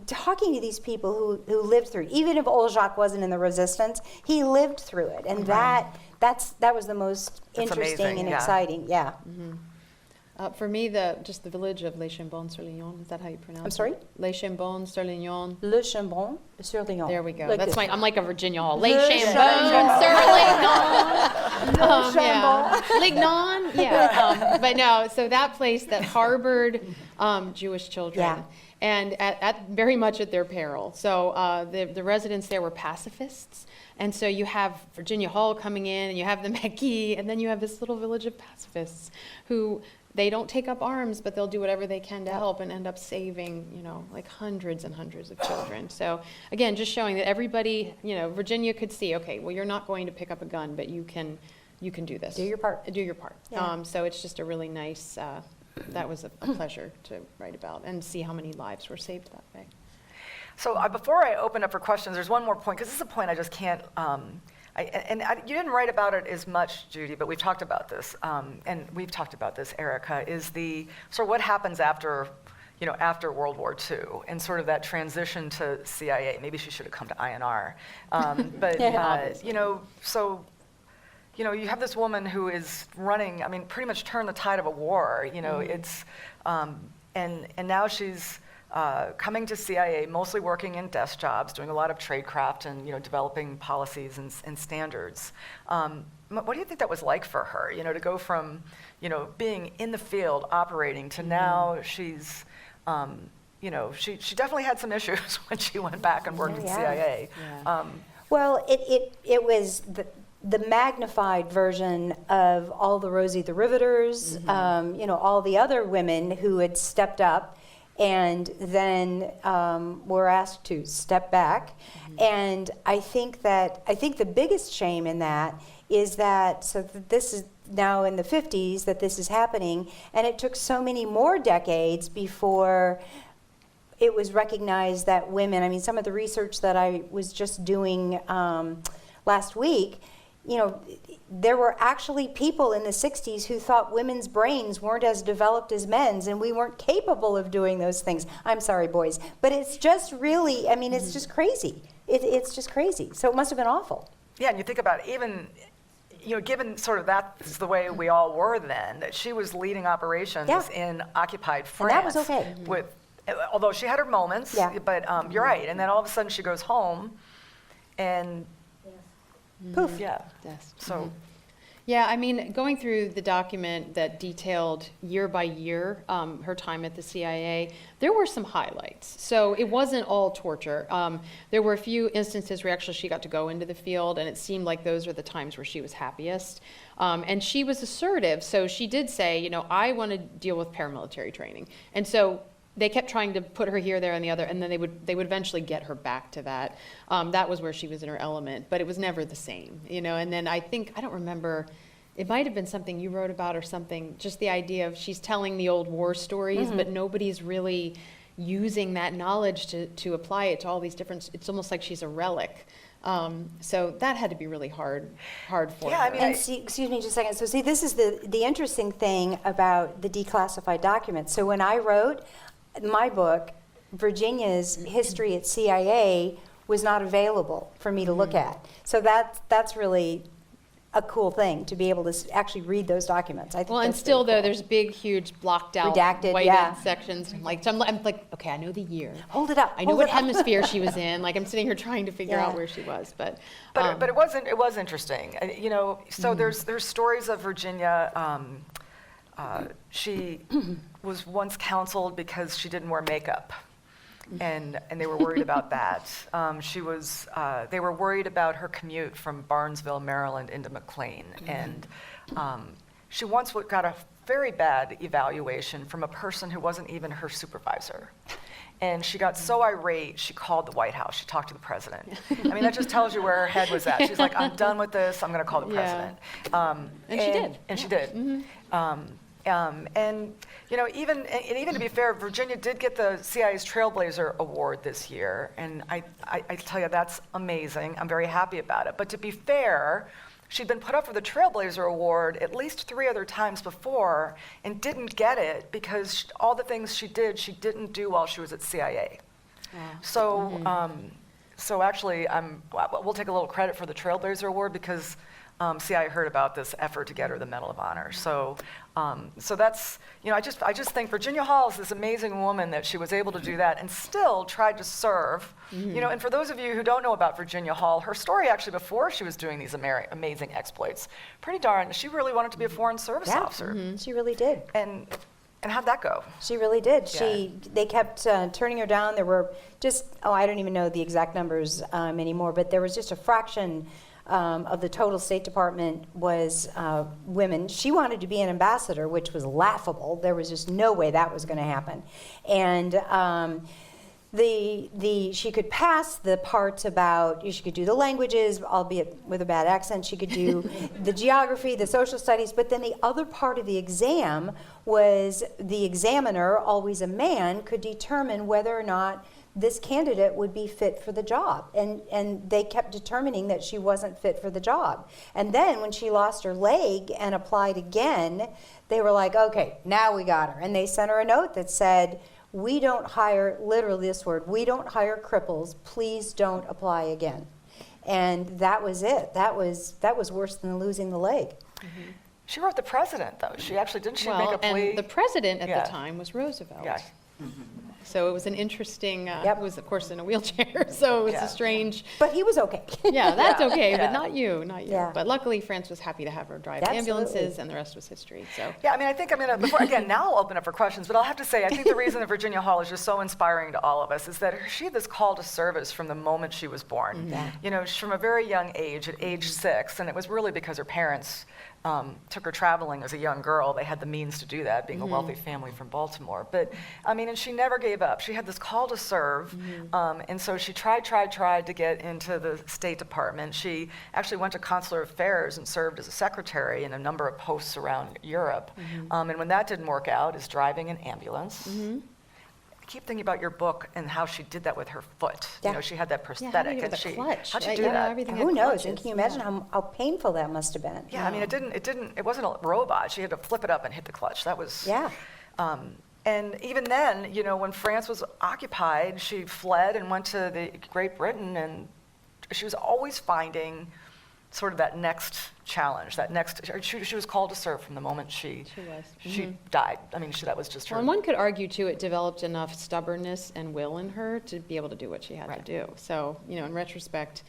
talking to these people who lived through it, even if old Jacques wasn't in the resistance, he lived through it, and that was the most That's interesting amazing, and yeah. exciting. Yeah. For me, just the village of Les Chambons-sur-Lignon, is that how you pronounce it? I'm sorry? Les Chambons-sur-Lignon. Le Chambon-sur-Lignon. There we go. Like That's this. I'm like a Virginia Hall. Les Le Chambons-sur-Lignon. Chambon. Lignon, yeah. But no, so that place that harbored Jewish children. Yeah. And at very much at their peril. So the residents there were pacifists. And so you have Virginia Hall coming in, and you have the Maquis, and then you have this little village of pacifists who they don't take up arms, but they'll do whatever they can to help and end up saving, like hundreds and hundreds of children. So again, just showing that everybody, Virginia could see, okay, well, you're not going to pick up a gun, but you can do this. Do your part. Do your part. Yeah. So it's just a really nice, that was a pleasure to write about and see how many lives were saved that way. So before I open up for questions, there's one more point, because this is a point I just can't, you didn't write about it as much, Judy, but we've talked about this, and we've talked about this, Erica, is the sort of what happens after World War II, and sort of that transition to CIA. Maybe she should have come to INR. You have this woman who is running, pretty much turned the tide of a war, it's, and now she's coming to CIA, mostly working in desk jobs, doing a lot of tradecraft and developing policies and standards. What do you think that was like for her? To go from being in the field operating to now she's she definitely had some issues when she went back and worked at CIA. Yeah. Well, it was the magnified version of all the Rosie the Riveters, all the other women who had stepped up and then were asked to step back. And I think the biggest shame in that is that, this is now in the 50s that this is happening, and it took so many more decades before it was recognized that women, some of the research that I was just doing last week, there were actually people in the 60s who thought women's brains weren't as developed as men's, and we weren't capable of doing those things. I'm sorry, boys. But it's just really, it's just crazy. It's just crazy. So it must have been awful. Yeah, and you think about even, given sort of that's the way we all were then, that she was leading operations in occupied France. And that was okay. Although she had her moments, but you're right. And then all of a sudden she goes home and poof. Yeah. Yes. So. Yeah, going through the document that detailed year by year her time at the CIA, there were some highlights. So it wasn't all torture. There were a few instances where actually she got to go into the field, and it seemed like those were the times where she was happiest. And she was assertive, so she did say, I want to deal with paramilitary training. And so they kept trying to put her here, there, and the other, and then they would eventually get her back to that. That was where she was in her element, but it was never the same, And then I don't remember, it might have been something you wrote about or something, just the idea of she's telling the old war stories, but nobody's really using that knowledge to apply it to all these different, it's almost like she's a relic. So that had to be really hard for her. And excuse me just a second. So see, this is the interesting thing about the declassified documents. So when I wrote my book, Virginia's history at CIA was not available for me to look at. So that's really a cool thing, to be able to actually read those documents. I think and that's still really though, cool. there's big, huge, blocked out, Redacted, whited sections. I'm like, okay, I know the year. Hold it up. I know hold what it up. hemisphere she was in. Like I'm sitting here trying to figure Yeah. out where she was, but But it was interesting, So there's stories of Virginia she was once counseled because she didn't wear makeup. And they were worried about that. They were worried about her commute from Barnesville, Maryland into McLean. And she once got a very bad evaluation from a person who wasn't even her supervisor. And she got so irate, she called the White House. She talked to the president. I mean, that just tells you where her head was at. She's like, I'm done with this. I'm going to call the Yeah. president. And she did. And she did. And you know, even to be fair, Virginia did get the CIA's Trailblazer Award this year, and I tell you, that's amazing. I'm very happy about it. But to be fair, she'd been put up for the Trailblazer Award at least 3 other times before and didn't get it because all the things she didn't do while she was at CIA. So, so actually, we'll take a little credit for the Trailblazer Award because CIA heard about this effort to get her the Medal of Honor. So, so that's, you know, I just think Virginia Hall is this amazing woman that she was able to do that and still tried to serve. You know, and for those of you who don't know about Virginia Hall, her story actually before she was doing these amazing exploits, pretty darn, she really wanted to be a foreign service officer. She really did. And how'd that go? She really did. Yeah. They kept turning her down. There were just, I don't even know the exact numbers anymore, but there was just a fraction of the total State Department was women. She wanted to be an ambassador, which was laughable. There was just no way that was going to happen. And she could pass the parts about, she could do the languages, albeit with a bad accent. She could do the geography, the social studies. But then the other part of the exam was the examiner, always a man, could determine whether or not this candidate would be fit for the job. And they kept determining that she wasn't fit for the job. And then when she lost her leg and applied again, they were like, okay, now we got her. And they sent her a note that said, we don't hire, literally this word, we don't hire cripples, please don't apply again. And that was it. That was worse than losing the leg. She wrote the president, though. She actually, didn't she make a Well, plea? and the president at Yeah. the time was Roosevelt. Yeah. So it was an interesting, Yep. it was of course in a wheelchair, so it was Yeah. a strange, But he was okay. yeah, that's Yeah, okay, yeah. but not you. Yeah. But luckily France was happy to have her drive Absolutely. ambulances and the rest was history, so. Yeah, I mean, I think, before, again, now I'll open up for questions, but I'll have to say, I think the reason that Virginia Hall is just so inspiring to all of us is that she had this call to service from the moment she was born. You know, from a very young age, at age 6, and it was really because her parents took her traveling as a young girl. They had the means to do that, being a wealthy family from Baltimore. But, I mean, and she never gave up. She had this call to serve, and so she tried to get into the State Department. She actually went to Consular Affairs and served as a secretary in a number of posts around Europe. And when that didn't work out, is driving an ambulance. I keep thinking about your book and how she did that with her foot. Yeah. You know, she had that Yeah, prosthetic. how do you do and the she, clutch? how'd you right? do Yeah, that? everything Who had knows? clutches. And can you imagine how painful that must have been? Yeah, I mean, it wasn't a robot. She had to flip it up and hit the clutch. That was, Yeah. And even then, you know, when France was occupied, she fled and went to the Great Britain, and she was always finding sort of that next challenge, that next, she was called to serve from the moment she was. died. I mean, that was just her. Well, and one could argue too, it developed enough stubbornness and will in her to be able to do what she had Right. to do. So, you know, in retrospect,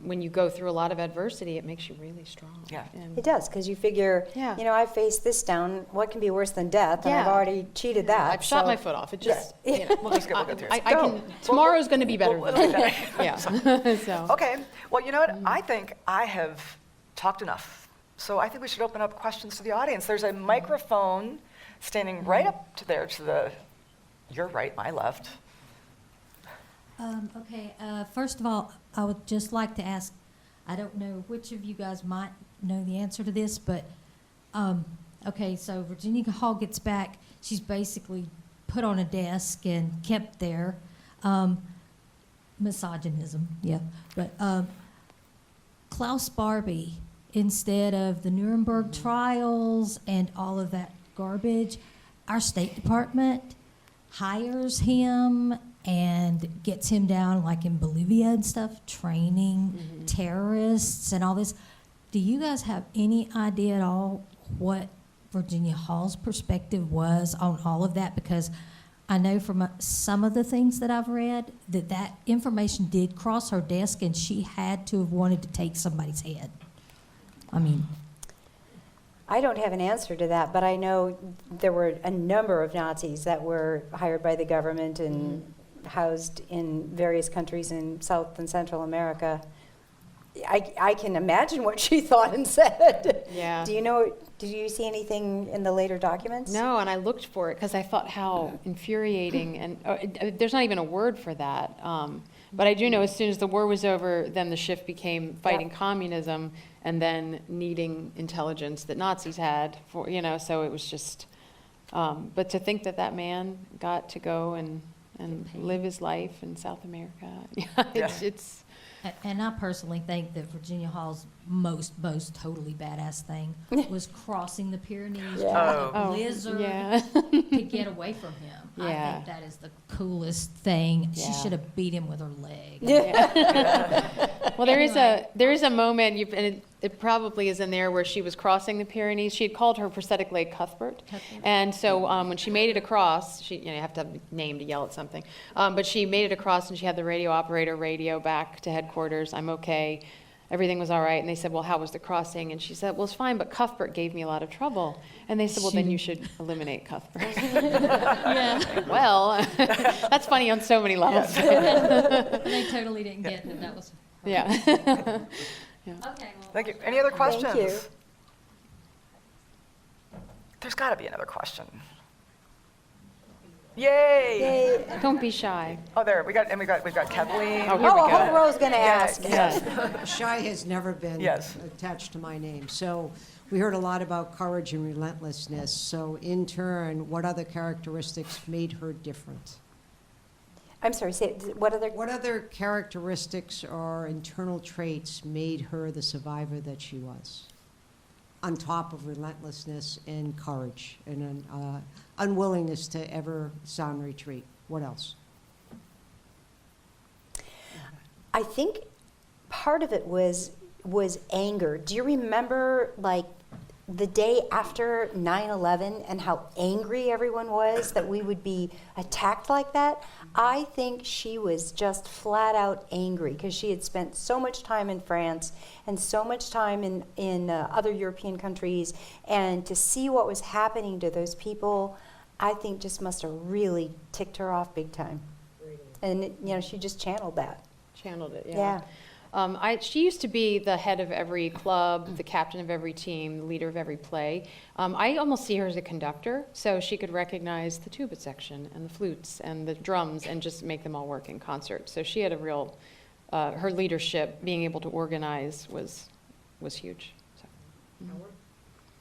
when you go through a lot of adversity, it makes you really strong. Yeah. And It does, because you figure, Yeah. you know, I faced this down, what can be worse than death? And I've Yeah. already cheated that. I've shot so- my foot off. It just, you know, We'll go through it. I Go. can, tomorrow's going to be better We'll than do that. that. Yeah, so. Okay, well, you know what? I think I have talked enough. So I think we should open up questions to the audience. There's a microphone standing right up to there, your right, my left. Okay, first of all, I would just like to ask, I don't know which of you guys might know the answer to this, but, okay, so Virginia Hall gets back, she's basically put on a desk and kept there. Misogynism, yeah, but, Klaus Barbie, instead of the Nuremberg trials and all of that garbage, our State Department hires him and gets him down like in Bolivia and stuff, training terrorists and all this. Do you guys have any idea at all what Virginia Hall's perspective was on all of that? Because I know from some of the things that I've read that information did cross her desk and she had to have wanted to take somebody's head. I mean, I don't have an answer to that, but I know there were a number of Nazis that were hired by the government and housed in various countries in South and Central America. I can imagine what she thought and said. Yeah. Did you see anything in the later documents? No, and I looked for it because I thought how infuriating, and there's not even a word for that. But I do know as soon as the war was over, then the shift became fighting communism and then needing intelligence that Nazis had for, so it was just, but to think that that man got to go and live his life in South America, it's And I personally think that Virginia Hall's most totally badass thing was crossing the Pyrenees Yeah. with a blizzard yeah. to get away from him. I Yeah. think that is the coolest thing. She Yeah. should have beat him with her leg. Well, there Anyway. is a moment, and it probably is in there, where she was crossing the Pyrenees. She had called her prosthetic leg Cuthbert, and so when she made it across, you have to have a name to yell at something. But she made it across, and she had the radio operator radio back to headquarters. I'm okay. Everything was all right. And they said, well, how was the crossing? And she said, well, it's fine, but Cuthbert gave me a lot of trouble. And they said, well, then you should eliminate Cuthbert. Yeah. Well, that's funny on so many levels. They totally didn't get that. That was. Yeah. Okay. Well, Thank you. Any other questions? Thank you. There's got to be another question. Yay! Yay. Don't be shy. Oh, there we've got Kathleen. Oh, here we Oh, a go. whole row's going to ask. Yeah. Shy has never been Yes. attached to my name. So we heard a lot about courage and relentlessness. So in turn, what other characteristics made her different? I'm sorry, what other? What other characteristics or internal traits made her the survivor that she was? On top of relentlessness and courage and an unwillingness to ever sound retreat. What else? I think part of it was anger. Do you remember, like, the day after 9/11 and how angry everyone was that we would be attacked like that? I think she was just flat out angry because she had spent so much time in France and so much time in other European countries, and to see what was happening to those people, I think just must have really ticked her off big time. And she just channeled that. Channeled it, Yeah. She used to be the head of every club, the captain of every team, the leader of every play. I almost see her as a conductor, so she could recognize the tuba section and the flutes and the drums and just make them all work in concert. So she had a real, her leadership, being able to organize was huge. So.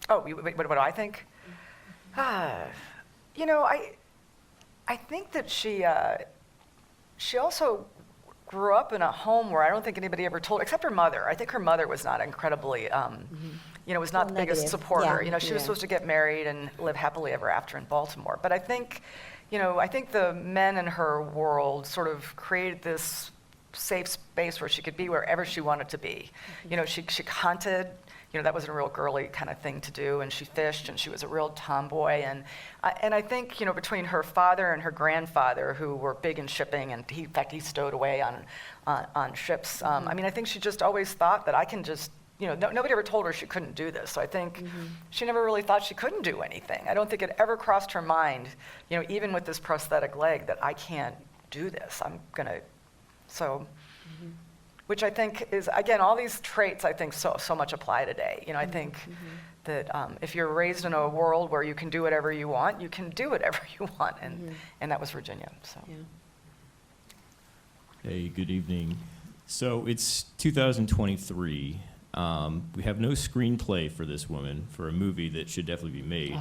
Oh, what do I think? I think that she also grew up in a home where I don't think anybody ever told, except her mother. I think her mother was not incredibly, was not the biggest Negative, supporter. yeah. She was supposed to get married and live happily ever after in Baltimore. But I think the men in her world sort of created this safe space where she could be wherever she wanted to be. She hunted. That wasn't a real girly kind of thing to do, and she fished, and she was a real tomboy, and I think, between her father and her grandfather, who were big in shipping, and in fact, he stowed away on ships. I think she just always thought that I can just, nobody ever told her she couldn't do this, so I think she never really thought she couldn't do anything. I don't think it ever crossed her mind, even with this prosthetic leg, that I can't do this. Which I think is, again, all these traits I think so much apply today. I think that if you're raised in a world where you can do whatever you want, you can do whatever you want, and that was Virginia. So. Yeah. Hey, good evening. So it's 2023. We have no screenplay for this woman for a movie that should definitely be made.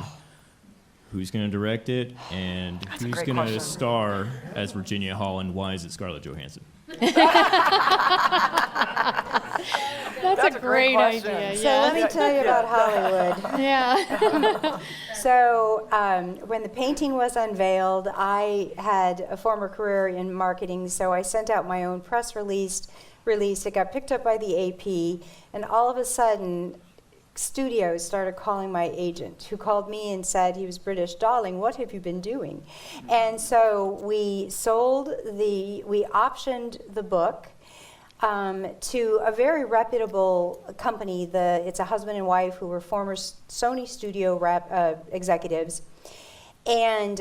Who's going to direct it, and That's a who's great going to question. star as Virginia Hall, and why is it Scarlett Johansson? That's a great question. idea, So let me tell you about Hollywood. Yeah. So when the painting was unveiled, I had a former career in marketing, so I sent out my own press release. It got picked up by the AP, and all of a sudden, studios started calling my agent, who called me and said, he was British, darling, what have you been doing? And so we optioned the book. to a very reputable company. It's a husband and wife who were former Sony studio executives, and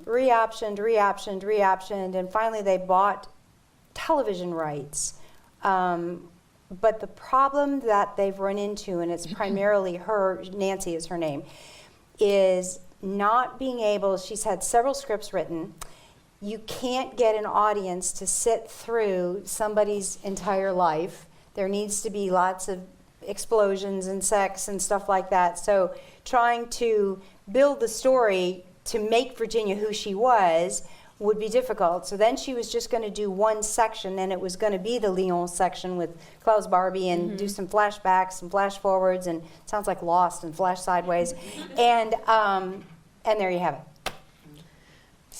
reoptioned, and finally they bought television rights. But the problem that they've run into, and it's primarily her, Nancy is her name, is not being able, she's had several scripts written. You can't get an audience to sit through somebody's entire life. There needs to be lots of explosions and sex and stuff like that. So trying to build the story to make Virginia who she was would be difficult. So then she was just going to do one section, and it was going to be the Lyon section with Klaus Barbie and do some flashbacks, some flash forwards, and it sounds like Lost and Flash Sideways. And there you have it.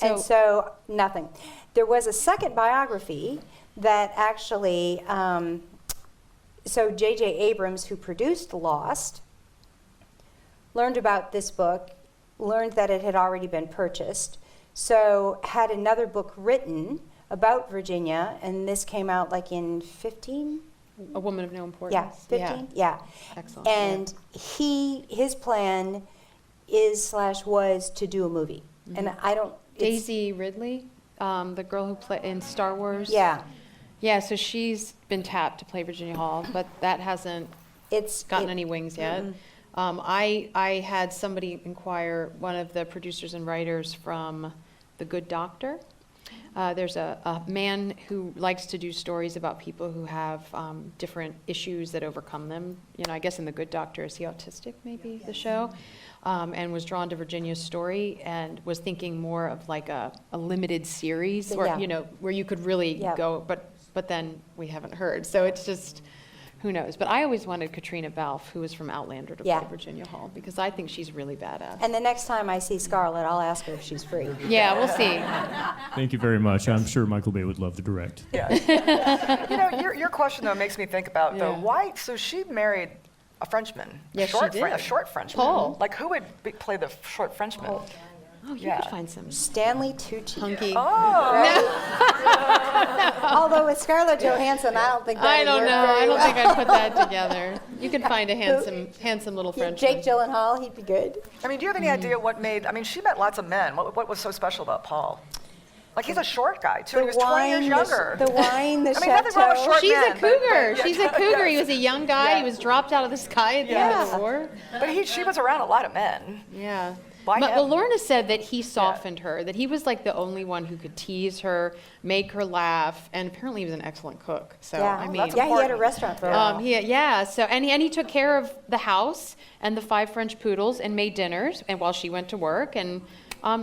And so nothing. There was a second biography that actually, so J.J. Abrams, who produced Lost, learned about this book, learned that it had already been purchased, so had another book written about Virginia, and this came out like in 15? A Woman of No Importance. Yeah, 15? Yeah. Excellent. And his plan was to do a movie. And I don't... it's- Daisy Ridley, the girl who played in Star Wars. Yeah. Yeah, so she's been tapped to play Virginia Hall, but that hasn't gotten any wings yet. I had somebody inquire, one of the producers and writers from The Good Doctor. There's a man who likes to do stories about people who have different issues that overcome them. You know, I guess in The Good Doctor, is he autistic, maybe, the show? And was drawn to Virginia's story and was thinking more of like a limited series, or, Yeah. you know, where you could really Yeah. go, but then we haven't heard. So it's just, who knows? But I always wanted Katrina Balfe, who was from Outlander, to Yeah. play Virginia Hall, because I think she's really badass. And the next time I see Scarlett, I'll ask her if she's free. Yeah, we'll see. Thank you very much. I'm sure Michael Bay would love to direct. Yeah. You know, your question, though, makes me think about, though, Yeah. why, so she married a Frenchman. Yes, she did. A short Frenchman. Paul. Like, who would play the short Frenchman? Oh, you Yeah. could find some Stanley Tucci. hunky. Although with Scarlett Johansson, I don't think that I would don't work know. very I don't well. think I'd put that together. You could find a handsome little Yeah, Frenchman. Jake Gyllenhaal, he'd be good. I mean, do you have any idea what made, I mean, she met lots of men. What was so special about Paul? Like, he's a short guy, too. He was 20 years younger. The wine, the I mean, nothing wrong with chateau. short She's men, a cougar. but She's a cougar. He yes. was a young guy. Yeah. He was dropped out of the sky at the end of the war. But she was around a lot of men. Yeah. Why But him? Lorna said that he softened her, that he was like the only one who could tease her, make her laugh, and apparently he was an excellent cook. So, Yeah, I mean, that's yeah, he had a important. restaurant for a while. So he took care of the house and the 5 French poodles and made dinners, and while she went to work, and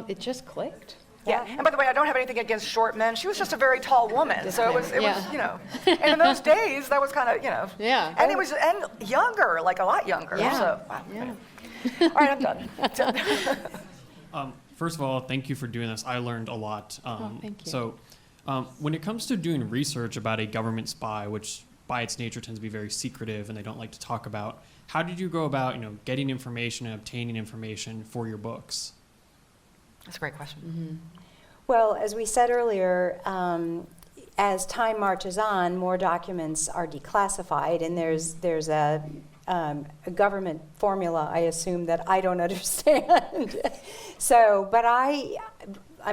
it just clicked. Yeah. And by the way, I don't have anything against short men. She was just a very tall woman. So it was, Yeah. you know. And in those days, that was kind of, you know. Yeah. And it was, and younger, like a lot younger. Yeah. So, wow. Yeah. All right, I'm done. First of all, thank you for doing this. I learned a lot. thank you. So, when it comes to doing research about a government spy, which by its nature tends to be very secretive and they don't like to talk about, how did you go about, getting information and obtaining information for your books? That's a great question. Well, as we said earlier, as time marches on, more documents are declassified, and there's a government formula, I assume, that I don't understand. But I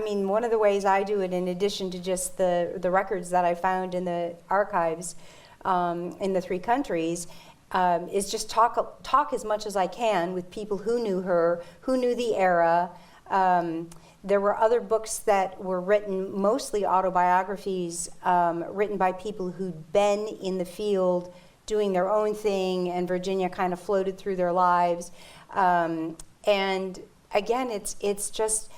mean, one of the ways I do it, in addition to just the records that I found in the archives in the 3 countries, is just talk as much as I can with people who knew her, who knew the era. There were other books that were written, mostly autobiographies, written by people who'd been in the field doing their own thing, and Virginia kind of floated through their lives. And again, it's just,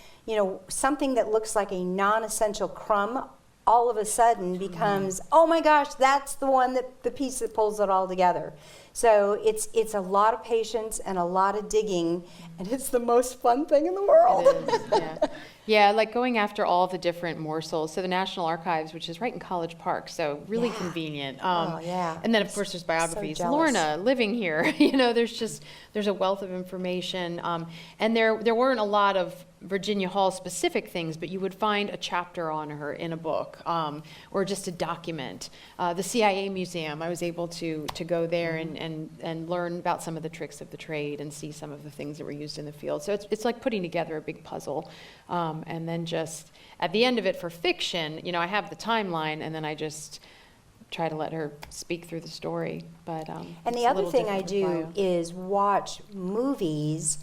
something that looks like a non-essential crumb all of a sudden becomes, oh my gosh, that's the piece that pulls it all together. So it's a lot of patience and a lot of digging, and it's the most fun thing in the world. It is, yeah. Yeah, like going after all the different morsels. So the National Archives, which is right in College Park, so really Yeah. convenient. Oh, yeah. And then, of course, there's biographies. jealous. Lorna, living here, there's a wealth of information. And there weren't a lot of Virginia Hall specific things, but you would find a chapter on her in a book, or just a document. The CIA Museum, I was able to go there and learn about some of the tricks of the trade and see some of the things that were used in the field. So it's like putting together a big puzzle. And then just at the end of it for fiction, I have the timeline, and then I just try to let her speak through the story. But And it's the a other little thing I different do bio. is watch movies,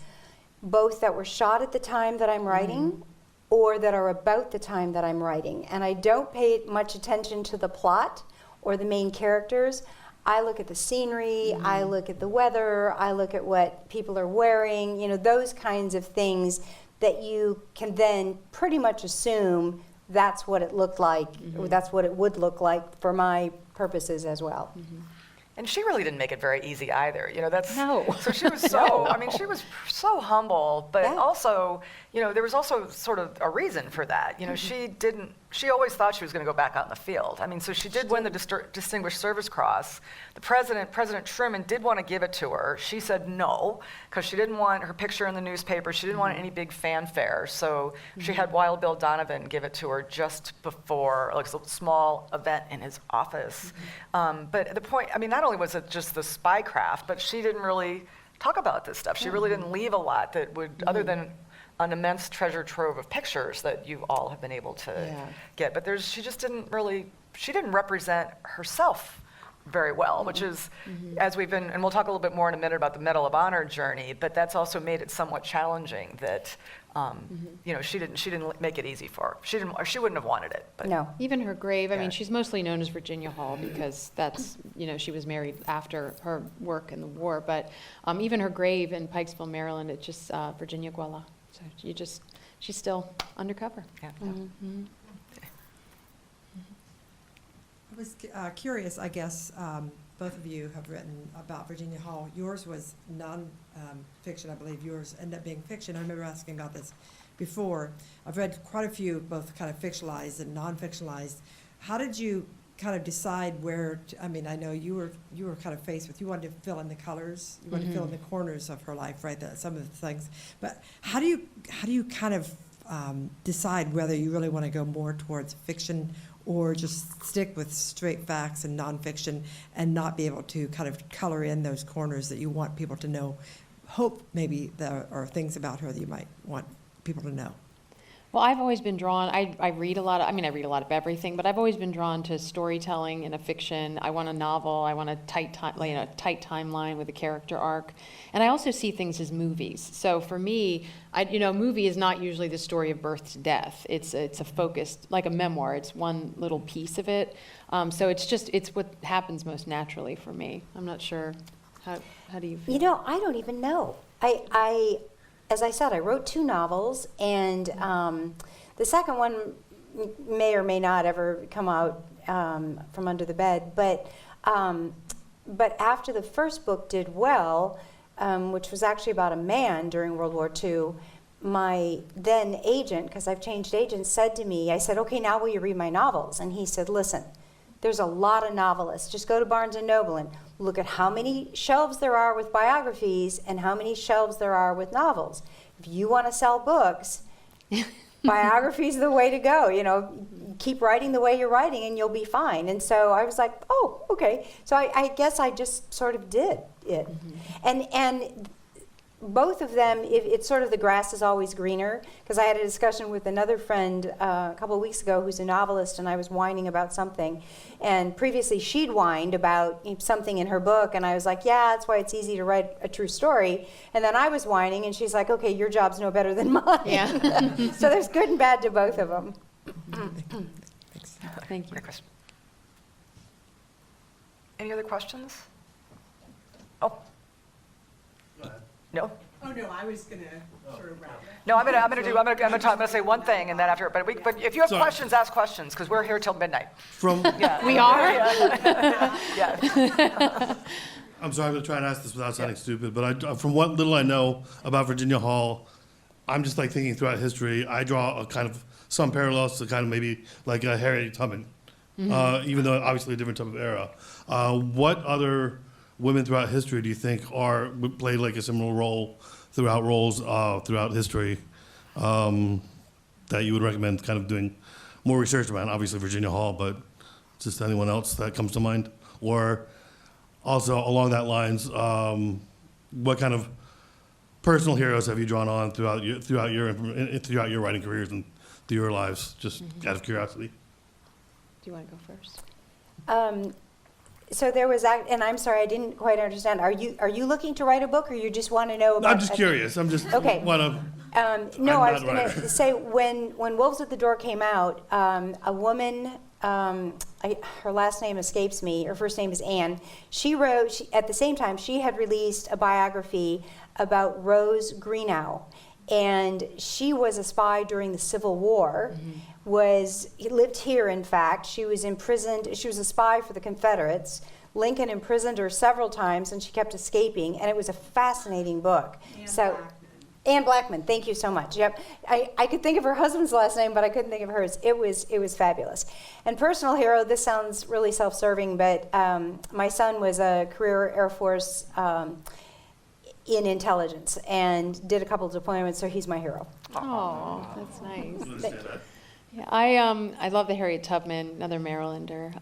both that were shot at the time that I'm writing or that are about the time that I'm writing. And I don't pay much attention to the plot or the main characters. I look at the scenery, I look at the weather, I look at what people are wearing, those kinds of things that you can then pretty much assume that's what it looked like, or that's what it would look like for my purposes as well. And she really didn't make it very easy either. That's No. So she was so. I mean, she was so humble, but Yeah. also, there was also sort of a reason for that. She didn't. She always thought she was going to go back out in the field. I mean, so she did win the Distinguished Service Cross. The President Truman, did want to give it to her. She said no because she didn't want her picture in the newspaper. She didn't want any big fanfare. So she had Wild Bill Donovan give it to her just before, like a small event in his office. But the point, I mean, not only was it just the spycraft, but she didn't really talk about this stuff. She really didn't leave a lot that would, other than an immense treasure trove of pictures that you all have been able to Yeah. get. But she just didn't really, she didn't represent herself very well, which is, as we've been, and we'll talk a little bit more in a minute about the Medal of Honor journey, but that's also made it somewhat challenging that, she didn't make it easy for her. She wouldn't have wanted it. But No. Even her grave, I Yeah. mean, she's mostly known as Virginia Hall because that's, she was married after her work in the war. But even her grave in Pikesville, Maryland, it's just Virginia Guella. So she's still undercover. Yeah. I was curious, I guess, both of you have written about Virginia Hall. Yours was non-fiction, I believe. Yours ended up being fiction. I remember asking about this before. I've read quite a few, both kind of fictionalized and non-fictionalized. How did you kind of decide where, I mean, I know you were kind of faced with, you wanted to fill in the colors, you wanted to fill in the corners of her life, right, some of the things. But how do you kind of decide whether you really want to go more towards fiction or just stick with straight facts and nonfiction and not be able to kind of color in those corners that you want people to know, hope maybe there are things about her that you might want people to know? Well, I've always been drawn, I read a lot of, I read a lot of everything, but I've always been drawn to storytelling in a fiction. I want a novel, I want a tight timeline with a character arc. And I also see things as movies. So for me, a movie is not usually the story of birth to death. It's a focused, like a memoir, it's one little piece of it. So it's what happens most naturally for me. I'm not sure, how do you feel? I don't even know. As I said, I wrote 2 novels, and the second one may or may not ever come out from under the bed. But after the first book did well, which was actually about a man during World War II, my then agent, because I've changed agents, said to me, I said, okay, now will you read my novels? And he said, listen, there's a lot of novelists. Just go to Barnes & Noble and look at how many shelves there are with biographies and how many shelves there are with novels. If you want to sell books, biography's the way to go. Keep writing the way you're writing and you'll be fine. And so I was like, oh, okay. So I guess I just sort of did it. And both of them, it's sort of the grass is always greener, because I had a discussion with another friend a couple of weeks ago who's a novelist, and I was whining about something. And previously she'd whined about something in her book, and I was like, yeah, that's why it's easy to write a true story. And then I was whining, and she's like, okay, your job's no better than mine. Yeah. So there's good and bad to both of them. Thank you. Great question. Any other questions? Oh. No? Oh, no, I was going to sort of wrap it. No, I'm gonna say one thing, and then after. But if you have Sorry. questions, ask questions, because we're here till midnight. From Yeah. We are? Yeah. I'm sorry, I'm gonna try and ask this without sounding stupid, but from what little I know about Virginia Hall, I'm just like thinking throughout history, I draw a kind of some parallels to kind of maybe like Harriet Tubman, even though obviously a different type of era. What other women throughout history do you think played like a similar role throughout history that you would recommend kind of doing more research about? Obviously Virginia Hall, but just anyone else that comes to mind? Or also along that lines, what kind of personal heroes have you drawn on throughout your writing careers and through your lives? Just out of curiosity. Do you want to go first? So there was, and I'm sorry, I didn't quite understand. Are you looking to write a book, or you just want to know about? I'm just curious. I'm just Okay. want to. No, I'm I was not going right. to say, when Wolves at the Door came out, a woman, her last name escapes me, her first name is Anne, at the same time, she had released a biography about Rose Greenough. And she was a spy during the Civil War, lived here, in fact. She was imprisoned, she was a spy for the Confederates. Lincoln imprisoned her several times, and she kept escaping, and it was a fascinating book. Anne Blackman, thank you so much. Yep, I could think of her husband's last name, but I couldn't think of hers. It was fabulous. And personal hero, this sounds really self-serving, but my son was a career Air Force in intelligence and did a couple of deployments, so he's my hero. Oh, that's nice. Understand that. Yeah, I love the Harriet Tubman, another Marylander.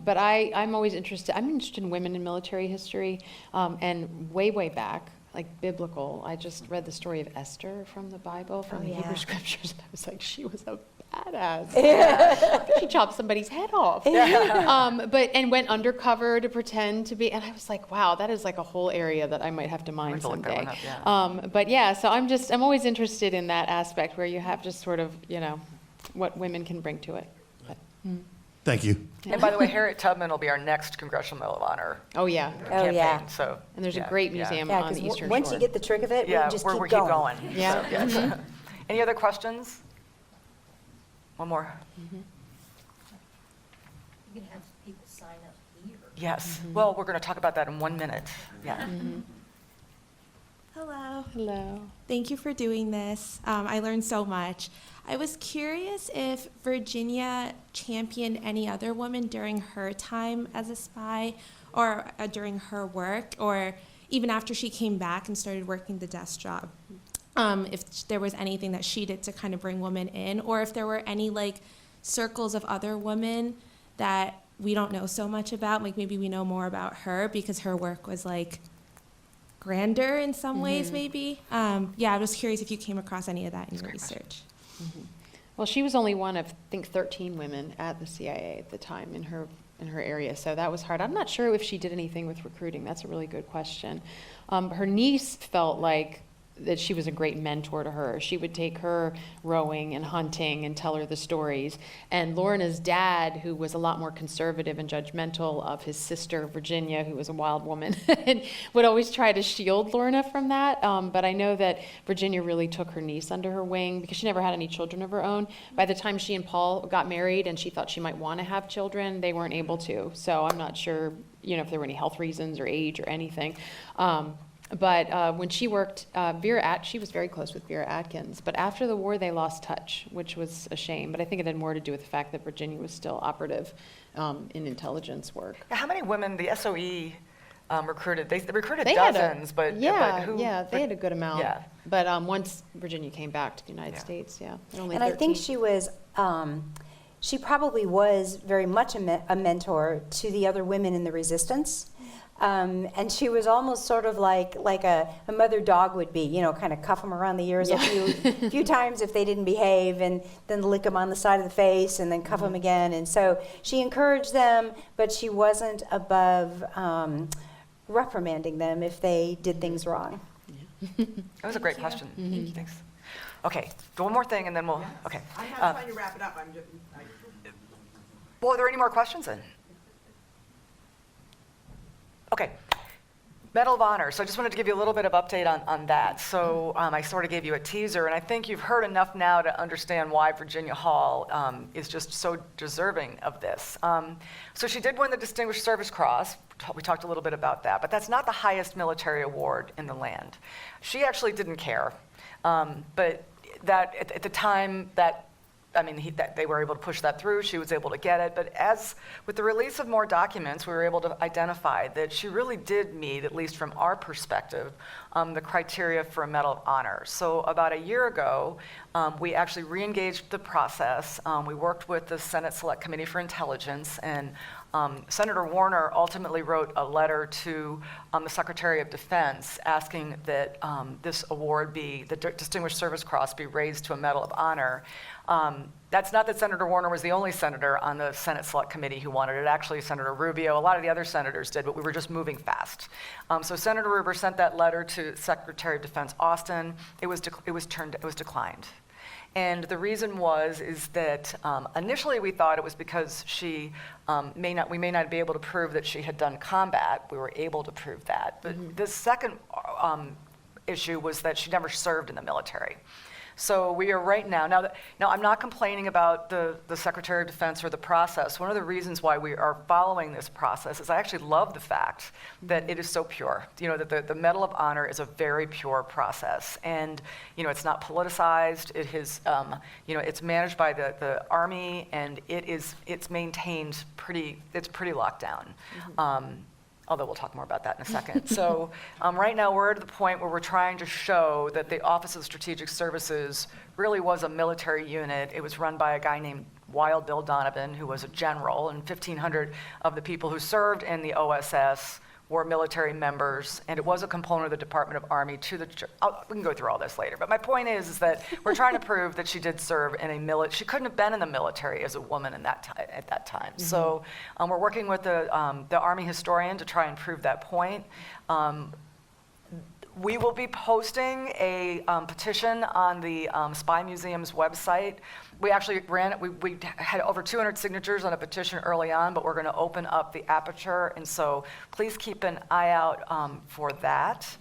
But I'm always interested. I'm interested in women in military history, and way back, like biblical. I just read the story of Esther from the Bible, from the Hebrew Scriptures, and I was like, she was a badass. She chopped somebody's head off. And went undercover to pretend to be. And I was like, wow, that is like a whole area that I might have to mine to look that someday. one up, But yeah, so I'm always interested in that aspect where you have just sort of, what women can bring to it. But, Thank you. And by the way, Harriet Tubman will be our next Congressional Medal of Honor oh yeah, campaign. yeah. So, and there's yeah, a great yeah. museum Yeah, on the because Eastern once Shore. you get the trick of it, Yeah, we just we keep keep going. going. Yeah. So, yes. Any other questions? One more. You can have people sign up here. Yes. Well, we're going to talk about that in 1 minute. Yeah. Hello. Hello. Thank you for doing this. I learned so much. I was curious if Virginia championed any other woman during her time as a spy or during her work, or even after she came back and started working the desk job. If there was anything that she did to kind of bring women in, or if there were any like circles of other women that we don't know so much about, like maybe we know more about her because her work was like grander in some ways, maybe. I was curious if you came across any of that in your research. Well, she was only one of, I think, 13 women at the CIA at the time in her area, so that was hard. I'm not sure if she did anything with recruiting. That's a really good question. Her niece felt like that she was a great mentor to her. She would take her rowing and hunting and tell her the stories. And Lorna's dad, who was a lot more conservative and judgmental of his sister, Virginia, who was a wild woman, and would always try to shield Lorna from that. But I know that Virginia really took her niece under her wing because she never had any children of her own. By the time she and Paul got married and she thought she might want to have children, they weren't able to. So I'm not sure, if there were any health reasons or age or anything. But when she worked, she was very close with Vera Atkins. But after the war, they lost touch, which was a shame. But I think it had more to do with the fact that Virginia was still operative in intelligence work. How many women the SOE recruited? They recruited They had dozens, they but had a good amount. Yeah. But once Virginia came back to the United States, only And I think 13. she was, she probably was very much a mentor to the other women in the resistance. And she was almost sort of like a mother dog would be, kind of cuff them around the ears a few times if they didn't behave, and then lick them on the side of the face, and then cuff them again. And so she encouraged them, but she wasn't above reprimanding them if they did things wrong. That was a great question. Thanks. Okay, one more thing, and then we'll. Okay. I'm not trying to wrap it up. I'm just. Well, are there any more questions then? Okay. Medal of Honor. So I just wanted to give you a little bit of update on that. So I sort of gave you a teaser, and I think you've heard enough now to understand why Virginia Hall is just so deserving of this. So she did win the Distinguished Service Cross. We talked a little bit about that, but that's not the highest military award in the land. She actually didn't care, but that at the time that they were able to push that through. She was able to get it. But as with the release of more documents, we were able to identify that she really did meet, at least from our perspective, the criteria for a Medal of Honor. So about a year ago, we actually re-engaged the process. We worked with the Senate Select Committee for Intelligence, and Senator Warner ultimately wrote a letter to the Secretary of Defense asking that this award be, the Distinguished Service Cross, be raised to a Medal of Honor. That's not that Senator Warner was the only senator on the Senate Select Committee who wanted it. Actually, Senator Rubio, a lot of the other senators did, but we were just moving fast. So Senator Rubio sent that letter to Secretary of Defense Austin. It was declined. And the reason is that initially we thought it was because we may not be able to prove that she had done combat. We were able to prove that. But the second issue was that she never served in the military. So we are right now, now I'm not complaining about the Secretary of Defense or the process. One of the reasons why we are following this process is I actually love the fact that it is so pure. That the Medal of Honor is a very pure process. And, it's not politicized. It is, it's managed by the Army, and it's maintained it's pretty locked down. Although we'll talk more about that in a second. So right now we're at the point where we're trying to show that the Office of Strategic Services really was a military unit. It was run by a guy named Wild Bill Donovan, who was a general, and 1,500 of the people who served in the OSS were military members, and it was a component of the Department of Army we can go through all this later, but my point is that we're trying to prove that she did serve in a she couldn't have been in the military as a woman at that time. So we're working with the Army historian to try and prove that point. We will be posting a petition on the Spy Museum's website. We actually ran it, we had over 200 signatures on a petition early on, but we're going to open up the aperture, and so please keep an eye out for that.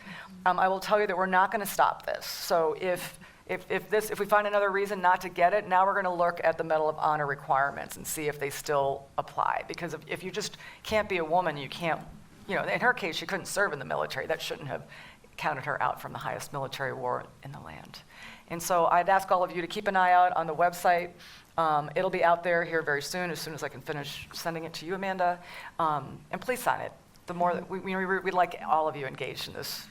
I will tell you that we're not going to stop this. So if we find another reason not to get it, now we're going to look at the Medal of Honor requirements and see if they still apply. Because if you just can't be a woman, you can't, in her case, she couldn't serve in the military. That shouldn't have counted her out from the highest military award in the land. And so I'd ask all of you to keep an eye out on the website. It'll be out there here very soon as I can finish sending it to you, Amanda. And please sign it. The more that we'd like all of you engaged in this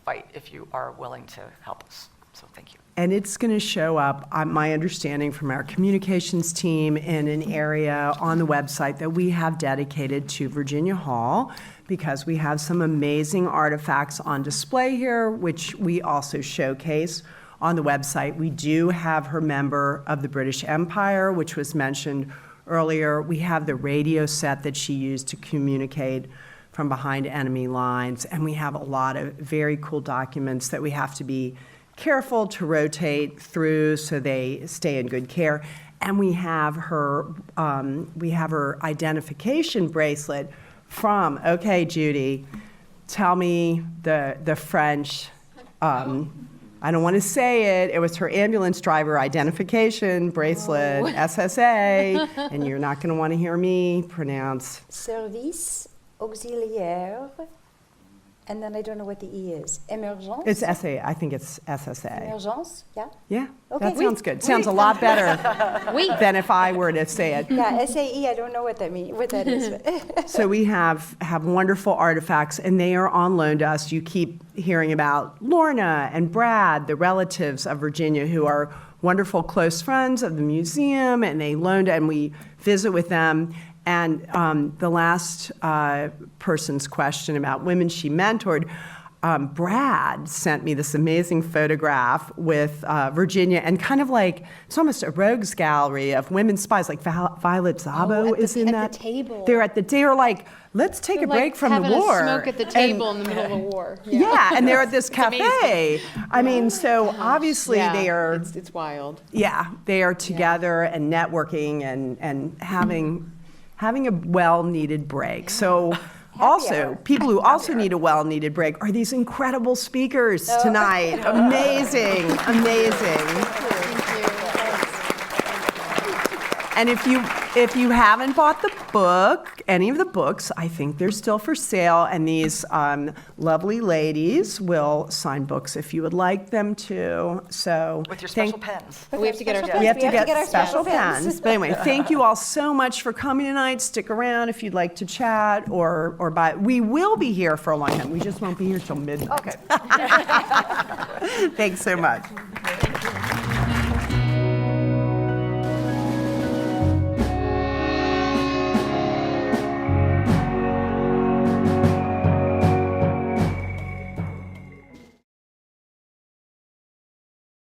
fight if you are willing to help us. So thank you. And it's going to show up, my understanding from our communications team, in an area on the website that we have dedicated to Virginia Hall, because we have some amazing artifacts on display here, which we also showcase on the website. We do have her Member of the British Empire, which was mentioned earlier. We have the radio set that she used to communicate from behind enemy lines, and we have a lot of very cool documents that we have to be careful to rotate through so they stay in good care. And we have her identification bracelet from, okay, Judy, tell me the French, I don't want to say it. It was her ambulance driver identification bracelet, SSA, and you're not going to want to hear me pronounce. Service auxiliaire, and then I don't know what the E is. Emergence? It's SA. I think it's SSA. Emergence, yeah? Yeah, Okay. that sounds good. Sounds a lot better than if I were to say it. Yeah, SAE, I don't know what that means, what that is. So we have wonderful artifacts, and they are on loan to us. You keep hearing about Lorna and Brad, the relatives of Virginia, who are wonderful close friends of the museum, and they loaned, and we visit with them. And the last person's question about women she mentored, Brad sent me this amazing photograph with Virginia, and kind of like, it's almost a rogues gallery of women spies, like Violet Szabo is in that. At the table. They're like, let's take a break from the war. Having a smoke at the table in the middle of a war. Yeah, and they're at this cafe. I mean, so obviously Yeah, they are. It's wild. Yeah, they are together and networking and having a well-needed break. So also, hour. people who also need a well-needed break are these incredible speakers Oh. tonight. Amazing, amazing. And if you haven't bought the book, any of the books, I think they're still for sale. And these lovely ladies will sign books if you would like them to. So With your thank- special pens. We have to get our Special we have to pens. get our special pens. But anyway, thank you all so much for coming tonight. Stick around if you'd like to chat or buy. We will be here for a long time. We just won't be here till midnight. Okay. Thanks so much.